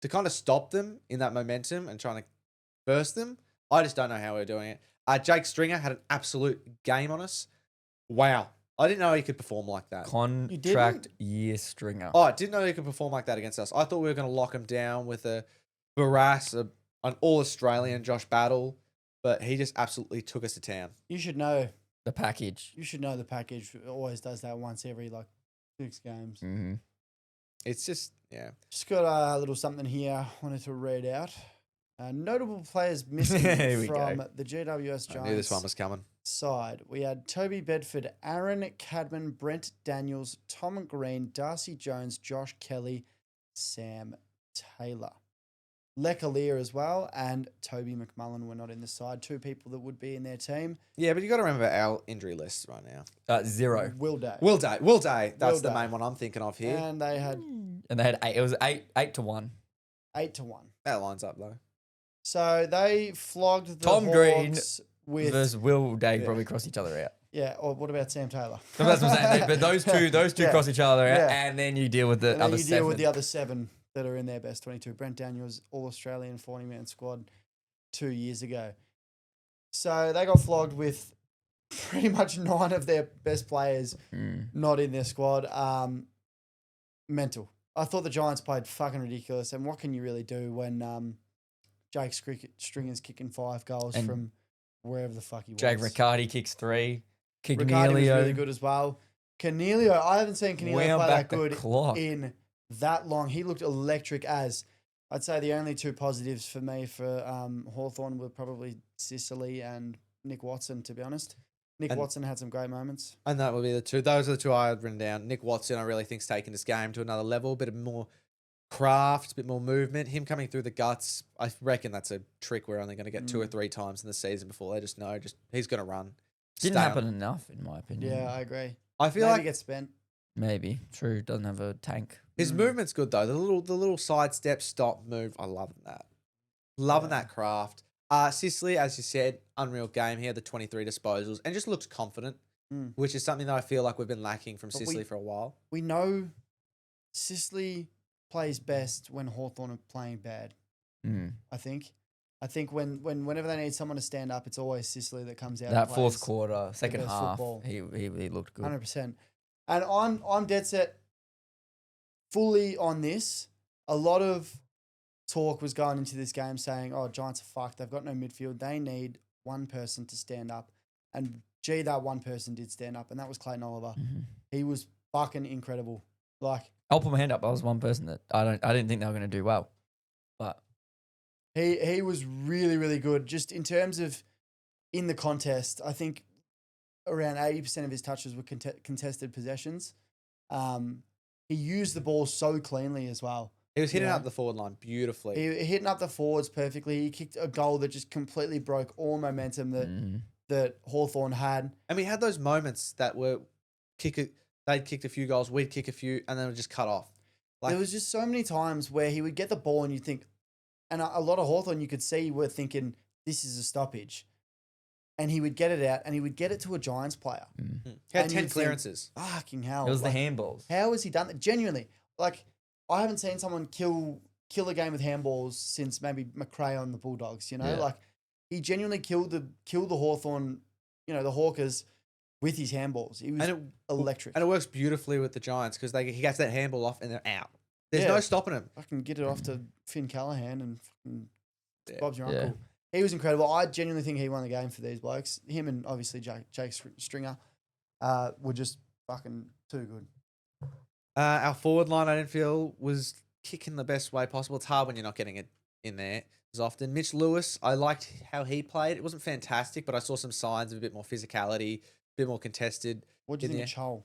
[SPEAKER 1] to kind of stop them in that momentum and trying to burst them, I just don't know how we're doing it. Jake Stringer had an absolute game on us. Wow. I didn't know he could perform like that.
[SPEAKER 3] Contract year stringer.
[SPEAKER 1] Oh, I didn't know he could perform like that against us. I thought we were going to lock him down with a Barras, an all-Australian Josh Battle, but he just absolutely took us to town.
[SPEAKER 2] You should know.
[SPEAKER 3] The package.
[SPEAKER 2] You should know the package. It always does that once every 6 games.
[SPEAKER 3] Mm-hmm.
[SPEAKER 1] It's just, yeah.
[SPEAKER 2] Just got a little something here I wanted to read out. Notable players missing
[SPEAKER 3] Here we
[SPEAKER 2] from
[SPEAKER 3] go.
[SPEAKER 2] the GWS Giants
[SPEAKER 1] I knew this one was coming.
[SPEAKER 2] side. We had Toby Bedford, Aaron Cadman, Brent Daniels, Tom Green, Darcy Jones, Josh Kelly, Sam Taylor. Lecalier as well, and Toby McMullen were not in the side. 2 people that would be in their team.
[SPEAKER 1] Yeah, but you got to remember our injury list right now.
[SPEAKER 3] 0.
[SPEAKER 2] Will Day.
[SPEAKER 1] Will Day. That's
[SPEAKER 2] Will
[SPEAKER 1] the
[SPEAKER 2] Day.
[SPEAKER 1] main one I'm thinking of here.
[SPEAKER 2] And they had
[SPEAKER 3] And they had 8. It was 8 to 1.
[SPEAKER 2] 8-1.
[SPEAKER 1] That lines up, though.
[SPEAKER 2] So they flogged the
[SPEAKER 3] Tom Green
[SPEAKER 2] Hawks with
[SPEAKER 3] versus Will Day probably crossed each other out.
[SPEAKER 2] yeah. Or what about Sam Taylor?
[SPEAKER 3] So that's what I'm saying. But those two
[SPEAKER 2] Yeah.
[SPEAKER 3] cross each other out,
[SPEAKER 2] Yeah.
[SPEAKER 3] and then you deal with the
[SPEAKER 2] And then
[SPEAKER 3] other
[SPEAKER 2] you
[SPEAKER 3] 7.
[SPEAKER 2] deal with the other 7 that are in their best 22. Brent Daniels, All-Australian 40-man squad 2 years ago. So they got flogged with pretty much 9 of their best players not in their squad. Mental. I thought the Giants played fucking ridiculous. And what can you really do when Jake Stringer's kicking 5 goals
[SPEAKER 3] And
[SPEAKER 2] from wherever the fuck he was?
[SPEAKER 3] Jake Riccardi kicks 3.
[SPEAKER 2] Riccardi was
[SPEAKER 3] Cornelio.
[SPEAKER 2] really good as well. Cornelio, I haven't seen Cornelio
[SPEAKER 3] Wound
[SPEAKER 2] play
[SPEAKER 3] back
[SPEAKER 2] that
[SPEAKER 3] the
[SPEAKER 2] good
[SPEAKER 3] clock.
[SPEAKER 2] in that long. He looked electric as. I'd say the only 2 positives for me for Hawthorn were probably Sicily and Nick Watson, to be honest. Nick Watson had some great moments.
[SPEAKER 1] And that would be the 2. Those are the 2 I had written down. Nick Watson, I really think, is taking this game to another level. A bit of more craft, a bit more movement. Him coming through the guts, I reckon that's a trick we're only going to get 2 or 3 times in the season before they just know he's going to run.
[SPEAKER 3] Didn't
[SPEAKER 1] Stay on.
[SPEAKER 3] happen enough, in my opinion.
[SPEAKER 2] Yeah, I agree.
[SPEAKER 1] I feel
[SPEAKER 2] Maybe
[SPEAKER 1] like
[SPEAKER 2] get spent.
[SPEAKER 3] Maybe. True. Doesn't have a tank.
[SPEAKER 1] his movement's good though. The little sidestep, stop, move. I love that. Loving that craft. Sicily, as you said, unreal game. He had the 23 disposals and just looks confident, which is something that I feel like we've been lacking from Sicily for a while.
[SPEAKER 2] We know Sicily plays best when Hawthorn are playing bad. I think whenever they need someone to stand up, it's always Sicily that comes out.
[SPEAKER 3] That
[SPEAKER 2] and
[SPEAKER 3] fourth
[SPEAKER 2] plays
[SPEAKER 3] quarter, second
[SPEAKER 2] best
[SPEAKER 3] half,
[SPEAKER 2] football.
[SPEAKER 3] he looked good.
[SPEAKER 2] 100%. And I'm dead set fully on this. A lot of talk was going into this game saying, "Oh, Giants are fucked. They've got no midfield. They need one person to stand up." And gee, that one person did stand up, and that was Clayton Oliver. He was fucking incredible. Like,
[SPEAKER 3] I'll put my hand up. I was one person that I didn't think they were going to do well, but
[SPEAKER 2] he was really, really good. Just in terms of in the contest, I think around 80% of his touches were contested possessions. He used the ball so cleanly as well.
[SPEAKER 1] He was hitting up the forward line beautifully.
[SPEAKER 2] He hitting up the forwards perfectly. He kicked a goal that just completely broke all momentum that Hawthorn had.
[SPEAKER 1] And we had those moments that were they'd kicked a few goals, we'd kick a few, and then it would just cut off.
[SPEAKER 2] There was just so many times where he would get the ball and you'd think, and a lot of Hawthorn you could see were thinking, this is a stoppage. And he would get it out and he would get it to a Giants player.
[SPEAKER 1] He had
[SPEAKER 2] And
[SPEAKER 1] 10
[SPEAKER 2] you'd think,
[SPEAKER 1] clearances.
[SPEAKER 2] Fucking hell.
[SPEAKER 3] it was
[SPEAKER 2] Like,
[SPEAKER 3] the handballs.
[SPEAKER 2] how has he done that? Genuinely. Like, I haven't seen someone kill a game with handballs since maybe McRae on the Bulldogs, you know?
[SPEAKER 3] Yeah.
[SPEAKER 2] Like, he genuinely killed the Hawthorn, the Hawkers with his handballs. He was electric.
[SPEAKER 1] And it works beautifully with the Giants because he gets that handball off and they're out. There's no stopping him.
[SPEAKER 2] I can get it off to Finn Callahan and fucking Bob's your
[SPEAKER 3] Yeah.
[SPEAKER 2] uncle. He was incredible. I genuinely think he won the game for these blokes. Him and obviously Jake Stringer were just fucking too good.
[SPEAKER 1] Our forward line, I didn't feel was kicking the best way possible. It's hard when you're not getting it in there as often. Mitch Lewis, I liked how he played. It wasn't fantastic, but I saw some signs of a bit more physicality, a bit more contested.
[SPEAKER 2] What do you think of Chol?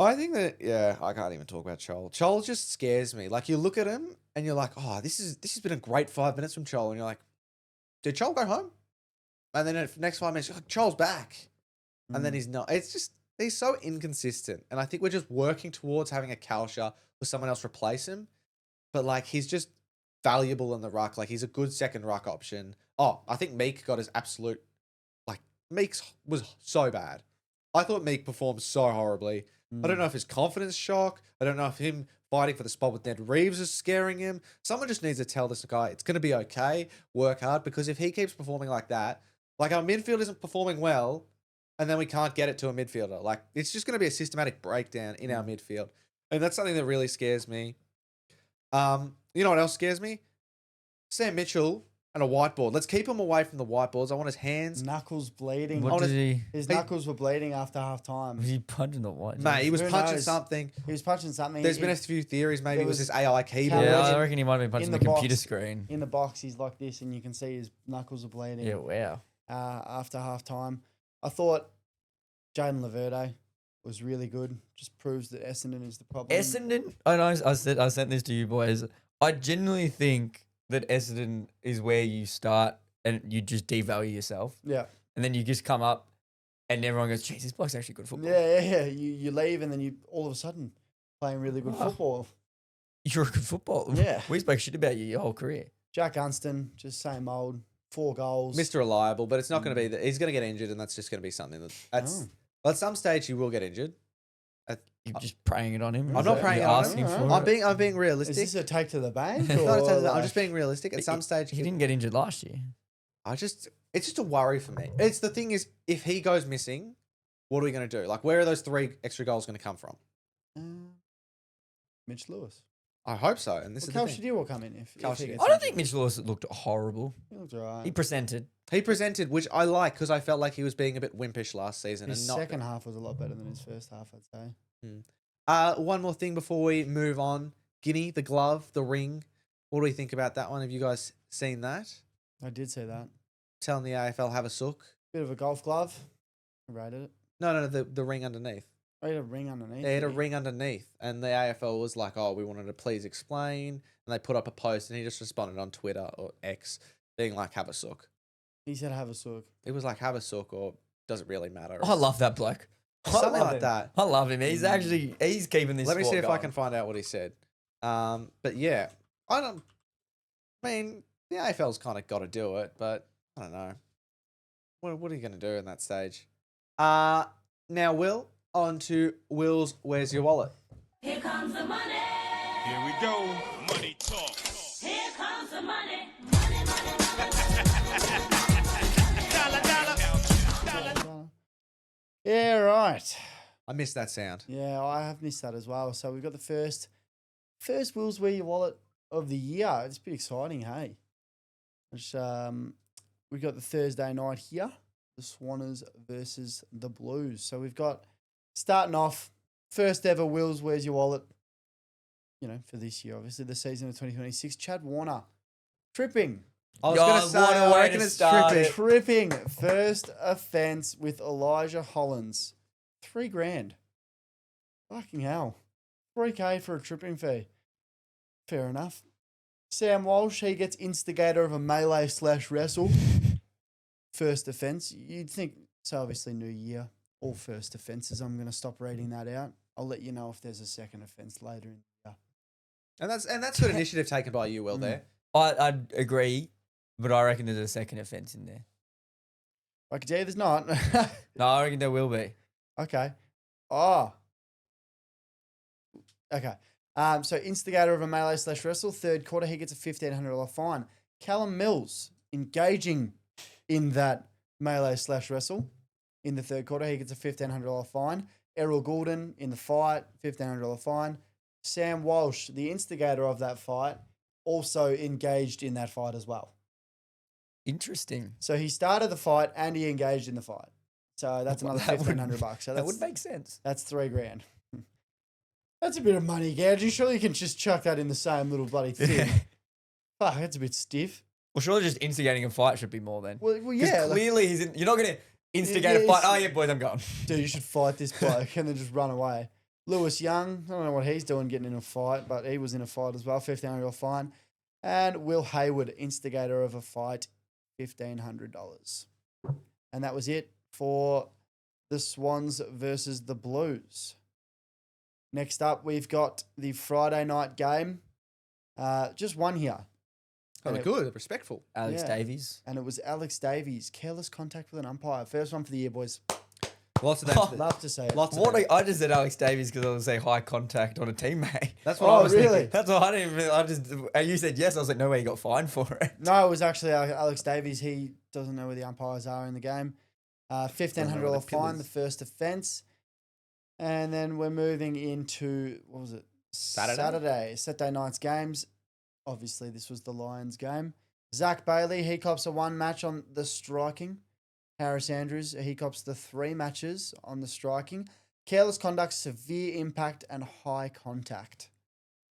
[SPEAKER 1] I think that, I can't even talk about Chol. Chol just scares me. Like, you look at him and you're like, oh, this has been a great 5 minutes from Chol. And you're like, did Chol go home? And then the next 5 minutes, Chol's back. And then he's not. It's just, he's so inconsistent. And I think we're just working towards having a Kalsha or someone else replace him. But, like, he's just valuable in the ruck. Like, he's a good second ruck option. Oh, I think Meek got his absolute, like, Meek's was so bad. I thought Meek performed so horribly. I don't know if his confidence shock. I don't know if him fighting for the spot with Ned Reeves is scaring him. Someone just needs to tell this guy it's going to be okay. Work hard, because if he keeps performing like that, like, our midfield isn't performing well, and then we can't get it to a midfielder. Like, it's just going to be a systematic breakdown in our midfield, and that's something that really scares me. You know what else scares me? Sam Mitchell and a whiteboard. Let's keep him away from the whiteboards. I want his hands.
[SPEAKER 2] Knuckles bleeding.
[SPEAKER 3] What did he?
[SPEAKER 2] His knuckles were bleeding after half time.
[SPEAKER 3] Was he punching the white?
[SPEAKER 1] Mate, he was
[SPEAKER 2] Who
[SPEAKER 1] punching
[SPEAKER 2] knows?
[SPEAKER 1] something.
[SPEAKER 2] He was punching something.
[SPEAKER 1] There's been a few theories. Maybe
[SPEAKER 2] there
[SPEAKER 1] it was
[SPEAKER 2] was
[SPEAKER 1] his AI keyboard.
[SPEAKER 3] Yeah,
[SPEAKER 2] Cameras
[SPEAKER 3] I reckon he might have been punching
[SPEAKER 2] in
[SPEAKER 3] the
[SPEAKER 2] the
[SPEAKER 3] computer
[SPEAKER 2] box.
[SPEAKER 3] screen.
[SPEAKER 2] In the box, he's like this, and you can see his knuckles are bleeding.
[SPEAKER 3] Yeah, wow.
[SPEAKER 2] After half time, I thought Jaden Laverde was really good. Just proves that Essendon is the problem.
[SPEAKER 3] Essendon. I know. I sent this to you boys. I genuinely think that Essendon is where you start and you just devalue yourself,
[SPEAKER 2] Yeah.
[SPEAKER 3] and then you just come up, and everyone goes, "Jeez, this bloke's actually good football."
[SPEAKER 2] Yeah. You leave, and then you all of a sudden playing really good football.
[SPEAKER 3] You're a good footballer.
[SPEAKER 2] Yeah.
[SPEAKER 3] We spoke shit about you your whole career.
[SPEAKER 2] Jack Unston, just same old, 4 goals.
[SPEAKER 1] Mr. Reliable, but it's not going to be that he's going to get injured, and that's just going to be something at some stage he will get injured.
[SPEAKER 3] You're just praying it on him.
[SPEAKER 1] I'm not praying it
[SPEAKER 3] You're
[SPEAKER 1] on
[SPEAKER 3] asking
[SPEAKER 2] him.
[SPEAKER 3] for it.
[SPEAKER 1] I'm being
[SPEAKER 2] Is
[SPEAKER 1] realistic.
[SPEAKER 2] this a take to the bank?
[SPEAKER 1] It's not a
[SPEAKER 2] or
[SPEAKER 1] test, I'm
[SPEAKER 2] like-
[SPEAKER 1] just being realistic. At some stage,
[SPEAKER 3] He didn't get injured last year.
[SPEAKER 1] it's It's just a worry for me. It's the thing is, if he goes missing, what are we going to do? Like, where are those 3 extra goals going to come from?
[SPEAKER 2] Mitch Lewis.
[SPEAKER 1] I hope so. And this
[SPEAKER 2] Well,
[SPEAKER 1] is
[SPEAKER 2] Cal
[SPEAKER 1] the thing.
[SPEAKER 2] Shadir will come in if
[SPEAKER 1] Cal
[SPEAKER 2] he
[SPEAKER 1] Shadir.
[SPEAKER 2] gets
[SPEAKER 3] I don't
[SPEAKER 2] injured.
[SPEAKER 3] think Mitch Lewis looked horrible.
[SPEAKER 2] He looks alright.
[SPEAKER 3] He presented.
[SPEAKER 1] He presented, which I like because I felt like he was being a bit wimpish last season.
[SPEAKER 2] His
[SPEAKER 1] and not
[SPEAKER 2] second half was a lot better than his first half, I'd say.
[SPEAKER 1] One more thing before we move on. Guinea, the glove, the ring. What do we think about that one? Have you guys seen that?
[SPEAKER 2] I did say that.
[SPEAKER 1] Telling the AFL have a sook.
[SPEAKER 2] Bit of a golf glove. I rated it.
[SPEAKER 1] No, the ring underneath.
[SPEAKER 2] Oh, he had a ring underneath.
[SPEAKER 1] They had a
[SPEAKER 2] did he?
[SPEAKER 1] ring underneath, and the AFL was like, "Oh, we wanted to please explain," and they put up a post, and he just responded on Twitter or X, being like, "Have a sook."
[SPEAKER 2] He said have a sook.
[SPEAKER 1] It was like, "Have a sook," or does it really matter?
[SPEAKER 3] I love that bloke. I
[SPEAKER 1] Something
[SPEAKER 3] love
[SPEAKER 1] like
[SPEAKER 3] him.
[SPEAKER 1] that.
[SPEAKER 3] I love him. He's actually keeping this.
[SPEAKER 1] Let me see
[SPEAKER 3] sport
[SPEAKER 1] if I
[SPEAKER 3] going.
[SPEAKER 1] can find out what he said. But yeah, I mean, the AFL's kind of got to do it, but I don't know. What are you going to do in that stage? Now, Will, on to Will's Where's Your Wallet?
[SPEAKER 9] Here comes the money.
[SPEAKER 7] Here we go. Money talk.
[SPEAKER 9] Here comes the money. Money, money, money.
[SPEAKER 2] Yeah, right.
[SPEAKER 1] I missed that sound.
[SPEAKER 2] Yeah, I have missed that as well. So we've got the first Will's Where Your Wallet of the year. It's pretty exciting, hey. Which, we've got the Thursday night here, the Swanners versus the Blues. So we've got, starting off, first ever Will's Where's Your Wallet, for this year, obviously, the season of 2026. Chad Warner, tripping.
[SPEAKER 1] I was
[SPEAKER 3] God,
[SPEAKER 1] going to say,
[SPEAKER 3] what a
[SPEAKER 1] I
[SPEAKER 3] way
[SPEAKER 1] reckon
[SPEAKER 3] to
[SPEAKER 1] it's
[SPEAKER 3] start
[SPEAKER 1] tripping.
[SPEAKER 3] it.
[SPEAKER 2] Tripping. First offence with Elijah Hollins. $3,000. Fucking hell. $3,000 for a tripping fee. Fair enough. Sam Walsh, he gets instigator of a melee/wrestle. First offence. You'd think, so obviously new year, all first offences. I'm going to stop reading that out. I'll let you know if there's a second offence later in the year.
[SPEAKER 1] And that's good initiative taken by you, Will, there.
[SPEAKER 3] I'd agree, but I reckon there's a second offence in there.
[SPEAKER 2] I can tell you there's not.
[SPEAKER 3] No, I reckon there will be.
[SPEAKER 2] Okay. Oh. Okay. So instigator of a melee/wrestle, third quarter, he gets a $1,500 fine. Callum Mills engaging in that melee/wrestle in the third quarter, he gets a $1,500 fine. Errol Goulden in the fight, $1,500 fine. Sam Walsh, the instigator of that fight, also engaged in that fight as well.
[SPEAKER 3] Interesting.
[SPEAKER 2] So he started the fight and he engaged in the fight. So that's another
[SPEAKER 3] That would-
[SPEAKER 2] $1,500. So
[SPEAKER 3] That would make sense.
[SPEAKER 2] that's $3,000. That's a bit of money gouging. Surely you can just chuck that in the same little bloody thing. Fuck, that's a bit stiff.
[SPEAKER 3] Well, surely just instigating a fight should be more then.
[SPEAKER 2] Well,
[SPEAKER 3] Because
[SPEAKER 2] yeah. Like,
[SPEAKER 3] clearly you're not going to instigate a
[SPEAKER 2] Yeah,
[SPEAKER 3] fight.
[SPEAKER 2] it's-
[SPEAKER 3] Oh, yeah, boys, I'm going.
[SPEAKER 2] dude, you should fight this bloke and then just run away. Lewis Young, I don't know what he's doing getting in a fight, but he was in a fight as well, $1,500 fine. And Will Hayward, instigator of a fight, $1,500. And that was it for the Swans versus the Blues. Next up, we've got the Friday night game. Just one here.
[SPEAKER 1] Oh,
[SPEAKER 2] And it-
[SPEAKER 1] good, respectful.
[SPEAKER 3] Alex
[SPEAKER 2] Yeah.
[SPEAKER 3] Davies.
[SPEAKER 2] And it was Alex Davies. Careless contact with an umpire. First one for the year, boys.
[SPEAKER 1] Lots of that.
[SPEAKER 2] Love to say it.
[SPEAKER 1] Lots of
[SPEAKER 3] What
[SPEAKER 1] them.
[SPEAKER 3] I just said Alex Davies because I was say high contact on a teammate.
[SPEAKER 1] That's what
[SPEAKER 2] Oh,
[SPEAKER 1] I was
[SPEAKER 2] really?
[SPEAKER 1] thinking.
[SPEAKER 3] That's what I didn't really. I just you said yes. I was like, no way, he got fined for it.
[SPEAKER 2] No, it was actually Alex Davies. He doesn't know where the umpires are in the game. $1,500 fine, the first offence. And then we're moving into, what was it? Saturday night's games. Obviously, this was the Lions game. Zach Bailey, he cops a 1 match on the striking. Harris Andrews, he cops the 3 matches on the striking. Careless conduct, severe impact, and high contact.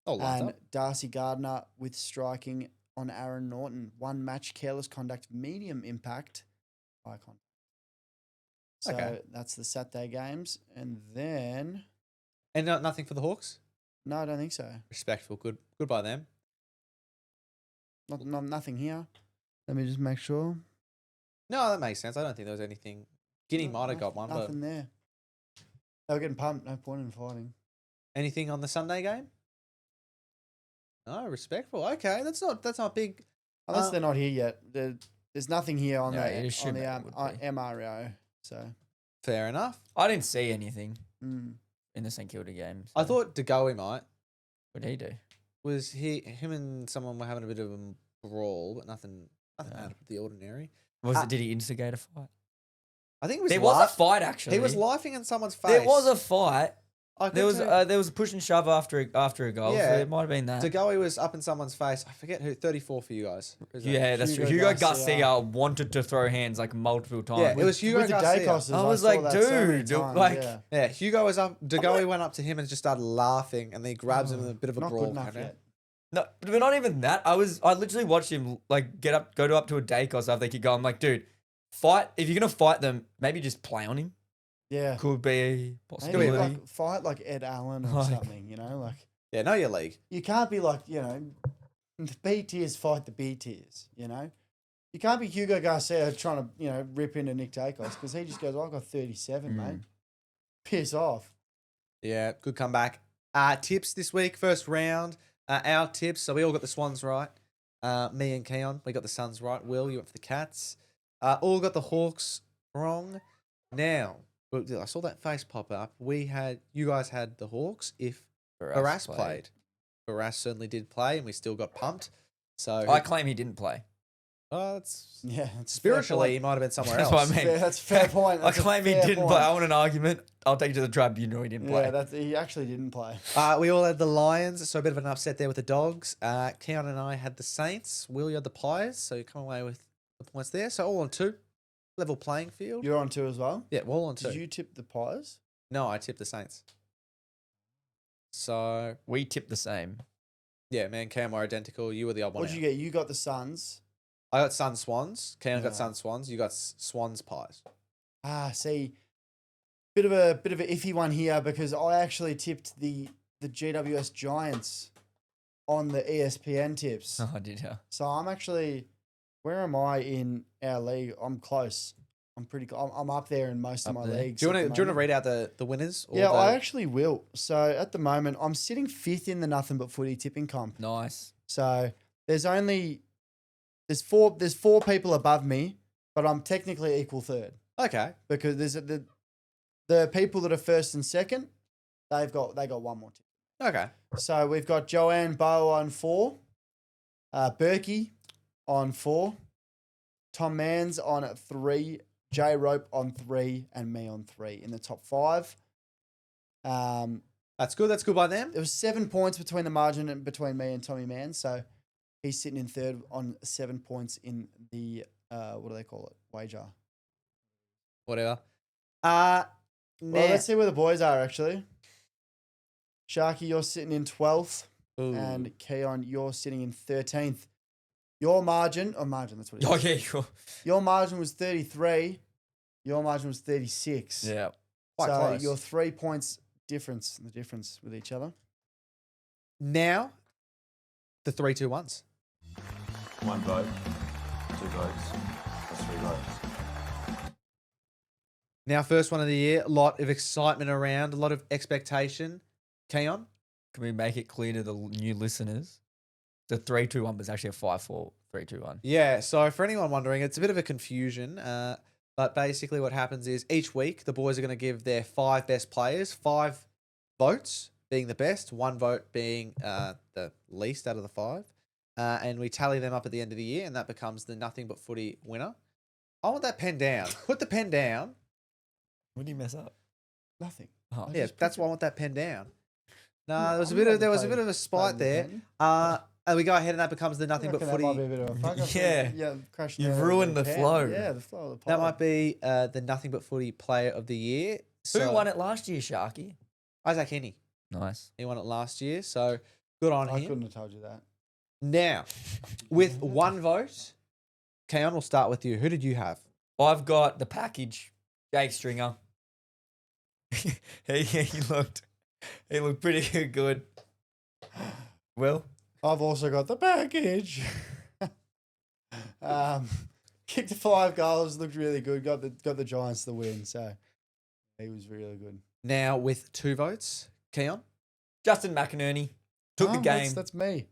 [SPEAKER 1] Oh, lined
[SPEAKER 2] And
[SPEAKER 1] up.
[SPEAKER 2] Darcy Gardner with striking on Aaron Norton. 1 match, careless conduct, medium impact, high contact. So
[SPEAKER 1] Okay.
[SPEAKER 2] that's the Saturday games. And then,
[SPEAKER 1] And nothing for the Hawks?
[SPEAKER 2] no, I don't think so.
[SPEAKER 1] Respectful. Good by them.
[SPEAKER 2] Nothing here. Let me just make sure.
[SPEAKER 1] No, that makes sense. I don't think there was anything. Guinea might have got one, but
[SPEAKER 2] Nothing there. They were getting pumped. No point in fighting.
[SPEAKER 1] anything on the Sunday game? No, respectful. Okay, that's not big.
[SPEAKER 2] Unless they're not here yet. There's nothing here on
[SPEAKER 3] No,
[SPEAKER 2] the
[SPEAKER 3] you assume
[SPEAKER 2] on the
[SPEAKER 3] that would be.
[SPEAKER 2] MRO. So,
[SPEAKER 1] Fair enough.
[SPEAKER 3] I didn't see anything
[SPEAKER 2] mm.
[SPEAKER 3] in the St Kilda game.
[SPEAKER 1] I
[SPEAKER 3] so
[SPEAKER 1] thought DeGoey might.
[SPEAKER 3] What did he do?
[SPEAKER 1] Was him and someone were having a bit of a brawl, but nothing out of the ordinary.
[SPEAKER 3] Did he instigate a fight?
[SPEAKER 1] I think it was
[SPEAKER 3] There was a fight actually.
[SPEAKER 1] He was laughing in someone's face.
[SPEAKER 3] There was a fight.
[SPEAKER 1] I
[SPEAKER 3] There was
[SPEAKER 1] couldn't
[SPEAKER 3] there was a push and shove after a goal.
[SPEAKER 1] Yeah.
[SPEAKER 3] So it might have been that.
[SPEAKER 1] Degoe was up in someone's face. I forget who. 34 for you guys. Is that-
[SPEAKER 3] Yeah, that's true.
[SPEAKER 2] Hugo
[SPEAKER 3] Hugo Garcia
[SPEAKER 2] Garcia
[SPEAKER 3] wanted to throw hands like multiple times.
[SPEAKER 1] Yeah, it was Hugo
[SPEAKER 2] with the
[SPEAKER 1] Garcia.
[SPEAKER 2] Dacos,
[SPEAKER 3] I was
[SPEAKER 2] saw
[SPEAKER 3] like,
[SPEAKER 2] that so many
[SPEAKER 3] dude,
[SPEAKER 2] times,
[SPEAKER 3] like-
[SPEAKER 2] yeah.
[SPEAKER 1] Yeah, Hugo was up. Degoe went up to him and just started laughing, and then he grabs him in a bit of a
[SPEAKER 2] not
[SPEAKER 1] brawl.
[SPEAKER 2] good enough
[SPEAKER 1] kinda.
[SPEAKER 2] yet.
[SPEAKER 3] No, but not even that. I literally watched him like go up to a Dacos after they could go. I'm like, dude, fight. If you're gonna fight them, maybe just play on him.
[SPEAKER 2] Yeah.
[SPEAKER 3] Could be a
[SPEAKER 2] Maybe
[SPEAKER 3] possibility.
[SPEAKER 2] like fight like Ed Allen or
[SPEAKER 3] Like-
[SPEAKER 2] something, you know? Like
[SPEAKER 1] Yeah, know your league.
[SPEAKER 2] you can't be like, you know, the B tiers fight the B tiers, you know? You can't be Hugo Garcia trying to, you know, rip into Nick Dacos because he just goes, I got 37, mate. Piss off.
[SPEAKER 1] Yeah, good comeback. Tips this week, first round. Our tips. So we all got the Swans right. Me and Keon, we got the Suns right. Will, you went for the Cats. All got the Hawks wrong. Now, I saw that face pop up. You guys had the Hawks if Barras played. Barras certainly did play, and we still got pumped. So
[SPEAKER 3] I claim he didn't play.
[SPEAKER 1] it's
[SPEAKER 2] Yeah. It's a fair
[SPEAKER 1] spiritually, he
[SPEAKER 2] point.
[SPEAKER 1] might have been somewhere
[SPEAKER 3] That's
[SPEAKER 1] else.
[SPEAKER 3] what I mean.
[SPEAKER 2] That's a fair point.
[SPEAKER 3] I
[SPEAKER 2] That's a
[SPEAKER 3] claim he
[SPEAKER 2] fair
[SPEAKER 3] didn't
[SPEAKER 2] point.
[SPEAKER 3] play. I want an argument. I'll take you to the tribunal. He didn't play.
[SPEAKER 2] Yeah, he actually didn't play.
[SPEAKER 1] We all had the Lions, so a bit of an upset there with the Dogs. Keon and I had the Saints. Will, you had the Pies, so you come away with the points there. So all on 2. Level playing field.
[SPEAKER 2] You're on 2 as well?
[SPEAKER 1] Yeah, we're all on 2.
[SPEAKER 2] Did you tip the Pies?
[SPEAKER 1] No, I tipped the Saints. So,
[SPEAKER 3] We tipped the same.
[SPEAKER 1] yeah, me and Keon were identical. You were the odd one
[SPEAKER 2] What did
[SPEAKER 1] out.
[SPEAKER 2] you get? You got the Suns.
[SPEAKER 1] I got Sun Swans. Keon got
[SPEAKER 2] Yeah.
[SPEAKER 1] Sun Swans. You got Swans Pies.
[SPEAKER 2] See, bit of a iffy one here because I actually tipped the GWS Giants on the ESPN tips.
[SPEAKER 3] Oh, did you?
[SPEAKER 2] So I'm actually, where am I in our league? I'm close. I'm up there in most of
[SPEAKER 3] Up
[SPEAKER 2] my
[SPEAKER 3] there.
[SPEAKER 2] leagues.
[SPEAKER 1] Do you
[SPEAKER 2] at
[SPEAKER 1] want
[SPEAKER 2] the
[SPEAKER 1] to
[SPEAKER 2] moment.
[SPEAKER 1] read out the winners? Or
[SPEAKER 2] Yeah,
[SPEAKER 1] the-
[SPEAKER 2] I actually will. So at the moment, I'm sitting 5th in the Nothing But Footy tipping comp.
[SPEAKER 3] Nice.
[SPEAKER 2] So there's four people above me, but I'm technically equal third
[SPEAKER 1] Okay.
[SPEAKER 2] because there's the people that are first and second, they got one more tip.
[SPEAKER 1] Okay.
[SPEAKER 2] So we've got Joanne Bow on 4, Berkey on 4, Tom Mans on 3, Jay Rope on 3, and me on 3 in the top 5.
[SPEAKER 1] That's good. That's good by them.
[SPEAKER 2] There was 7 points between the margin and between me and Tommy Mann, so he's sitting in third on 7 points in the what do they call it? Wager.
[SPEAKER 1] Whatever.
[SPEAKER 2] Well,
[SPEAKER 1] Nah.
[SPEAKER 2] let's see where the boys are actually. Sharky, you're sitting in 12th,
[SPEAKER 1] Ooh.
[SPEAKER 2] and Keon, you're sitting in 13th. Your margin, that's what it is.
[SPEAKER 3] Oh, yeah, sure.
[SPEAKER 2] Your margin was 33. Your margin was 36.
[SPEAKER 3] Yeah.
[SPEAKER 1] Quite
[SPEAKER 2] so
[SPEAKER 1] close.
[SPEAKER 2] you're 3 points the difference with each other.
[SPEAKER 1] Now, the 3, 2, 1s.
[SPEAKER 10] 1 vote, 2 votes, or 3 votes.
[SPEAKER 1] Now, first one of the year. A lot of excitement around. A lot of expectation. Keon?
[SPEAKER 3] Can we make it clear to the new listeners? The 3-2-1 was actually a 5-4-3-2-1.
[SPEAKER 1] Yeah, so for anyone wondering, it's a bit of a confusion. But basically, what happens is each week the boys are going to give their 5 best players 5 votes, being the best, 1 vote being the least out of the 5. And we tally them up at the end of the year, and that becomes the Nothing But Footy winner. I want that pen down. Put the pen down.
[SPEAKER 3] What did you mess up?
[SPEAKER 2] Nothing.
[SPEAKER 3] Oh.
[SPEAKER 1] Yeah, that's why I want that pen down. No,
[SPEAKER 2] No,
[SPEAKER 1] there was a
[SPEAKER 2] I'm
[SPEAKER 1] bit
[SPEAKER 2] not
[SPEAKER 1] of a
[SPEAKER 2] playing-
[SPEAKER 1] spite
[SPEAKER 2] playing the
[SPEAKER 1] there.
[SPEAKER 2] pen.
[SPEAKER 1] And we go ahead, and that becomes the Nothing But
[SPEAKER 2] That might be
[SPEAKER 1] Footy.
[SPEAKER 2] a bit of a fuck up.
[SPEAKER 3] Yeah.
[SPEAKER 2] Crashing
[SPEAKER 3] You've
[SPEAKER 2] there a
[SPEAKER 3] ruined
[SPEAKER 2] bit
[SPEAKER 3] the
[SPEAKER 2] of
[SPEAKER 3] flow.
[SPEAKER 2] Yeah, the flow of the
[SPEAKER 1] That
[SPEAKER 2] pod.
[SPEAKER 1] might be the Nothing But Footy Player of the Year.
[SPEAKER 3] Who won it last year, Sharky?
[SPEAKER 1] Isaac Henny.
[SPEAKER 3] Nice.
[SPEAKER 1] He won it last year, so good on
[SPEAKER 2] I
[SPEAKER 1] him.
[SPEAKER 2] couldn't have told you that.
[SPEAKER 1] Now, with 1 vote, Keon, we'll start with you. Who did you have?
[SPEAKER 3] I've got the package. Jake Stringer. he looked pretty good. Will?
[SPEAKER 2] I've also got the package. Kicked 5 goals, looked really good. Got the Giants the win, so he was really good.
[SPEAKER 1] Now, with 2 votes, Keon.
[SPEAKER 3] Justin McInerney. Took the
[SPEAKER 2] Oh,
[SPEAKER 3] game.
[SPEAKER 2] That's me.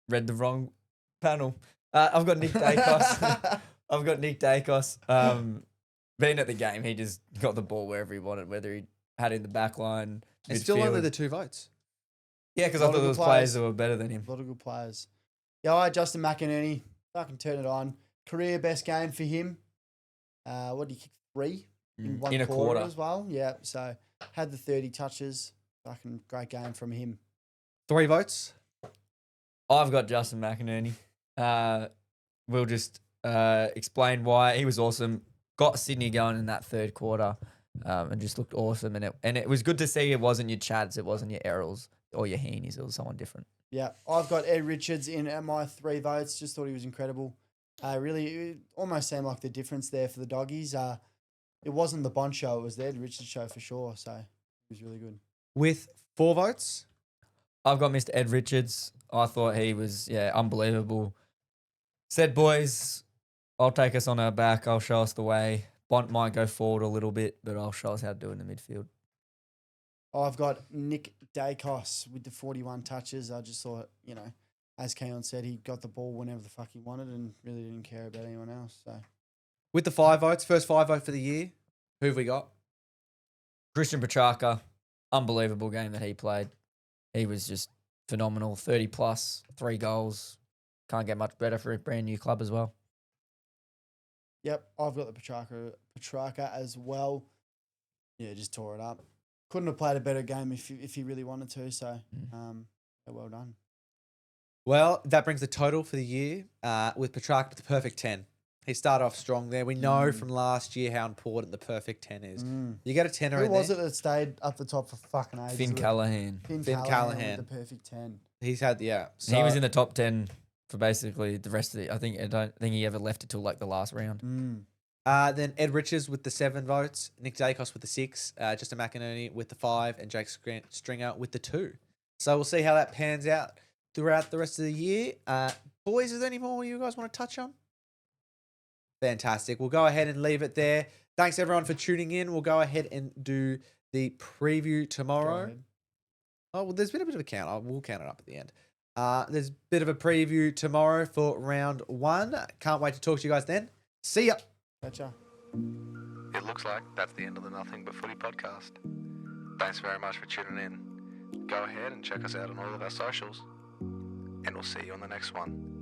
[SPEAKER 3] Read the wrong panel. I've got Nick Dacos. I've got Nick Dacos. Being at the game, he just got the ball wherever he wanted, whether he had it in the back line,
[SPEAKER 1] It's still only
[SPEAKER 3] midfield.
[SPEAKER 1] the 2 votes.
[SPEAKER 3] Yeah, because I
[SPEAKER 2] Lot
[SPEAKER 3] thought
[SPEAKER 2] of
[SPEAKER 3] there
[SPEAKER 2] good
[SPEAKER 3] was players
[SPEAKER 2] players.
[SPEAKER 3] that were better than him.
[SPEAKER 2] A lot of good players. Yeah, I had Justin McInerney. Fucking turn it on. career best game for him. What did he kick? 3 in one
[SPEAKER 3] in a
[SPEAKER 2] quarter
[SPEAKER 3] quarter.
[SPEAKER 2] as well. Yeah, so had the 30 touches. Fucking great game from him.
[SPEAKER 1] 3 votes.
[SPEAKER 3] I've got Justin McInerney. We'll just explain why he was awesome. Got Sydney going in that third quarter, and just looked awesome. And it was good to see it wasn't your Chads, it wasn't your Errols or your Heenies. It was someone different.
[SPEAKER 2] Yeah, I've got Ed Richards in at my 3 votes. Just thought he was incredible. Really, it almost seemed like the difference there for the doggies. It wasn't the Bond show; it was the Ed Richards show for sure. So it was really good.
[SPEAKER 1] With 4 votes.
[SPEAKER 3] I've got Mr. Ed Richards. I thought he was unbelievable. Said, boys, I'll take us on our back. I'll show us the way. Bont might go forward a little bit, but I'll show us how to do it in the midfield.
[SPEAKER 2] I've got Nick Dacos with the 41 touches. I just thought, as Keon said, he got the ball whenever the fuck he wanted and really didn't care about anyone else. So
[SPEAKER 1] With the 5 votes, first 5 vote for the year. Who have we got?
[SPEAKER 3] Christian Petrarca, unbelievable game that he played. He was just phenomenal. 30 plus, 3 goals. Can't get much better for a brand new club as well.
[SPEAKER 2] Yep, I've got the Petrarca as well. Yeah, just tore it up. Couldn't have played a better game if he really wanted to. So, well done.
[SPEAKER 1] Well, that brings the total for the year with Petrarca with the perfect 10. He started off strong there. We know from last year how important the perfect 10 is. You get a 10er
[SPEAKER 2] Who
[SPEAKER 1] in
[SPEAKER 2] was
[SPEAKER 1] there.
[SPEAKER 2] it that stayed up the top for fucking ages?
[SPEAKER 3] Finn Callahan.
[SPEAKER 2] Finn
[SPEAKER 1] Finn Callahan.
[SPEAKER 2] with the perfect 10.
[SPEAKER 1] He's had, So,
[SPEAKER 3] He was in the top 10 for basically the rest of the. I don't think he ever left it till like the last round.
[SPEAKER 1] Then Ed Richards with the 7 votes, Nick Dacos with the 6, Justin McInerney with the 5, and Jake Stringer with the 2. So we'll see how that pans out throughout the rest of the year. Boys, is there any more you guys want to touch on? Fantastic. We'll go ahead and leave it there. Thanks everyone for tuning in. We'll go ahead and do the preview tomorrow. Oh, well, there's been a bit of a count. We'll count it up at the end. There's a bit of a preview tomorrow for round 1. Can't wait to talk to you guys then. See ya.
[SPEAKER 2] Gotcha.
[SPEAKER 11] It looks like that's the end of the Nothing But Footy podcast. Thanks very much for tuning in. Go ahead and check us out on all of our socials. And we'll see you on the next one.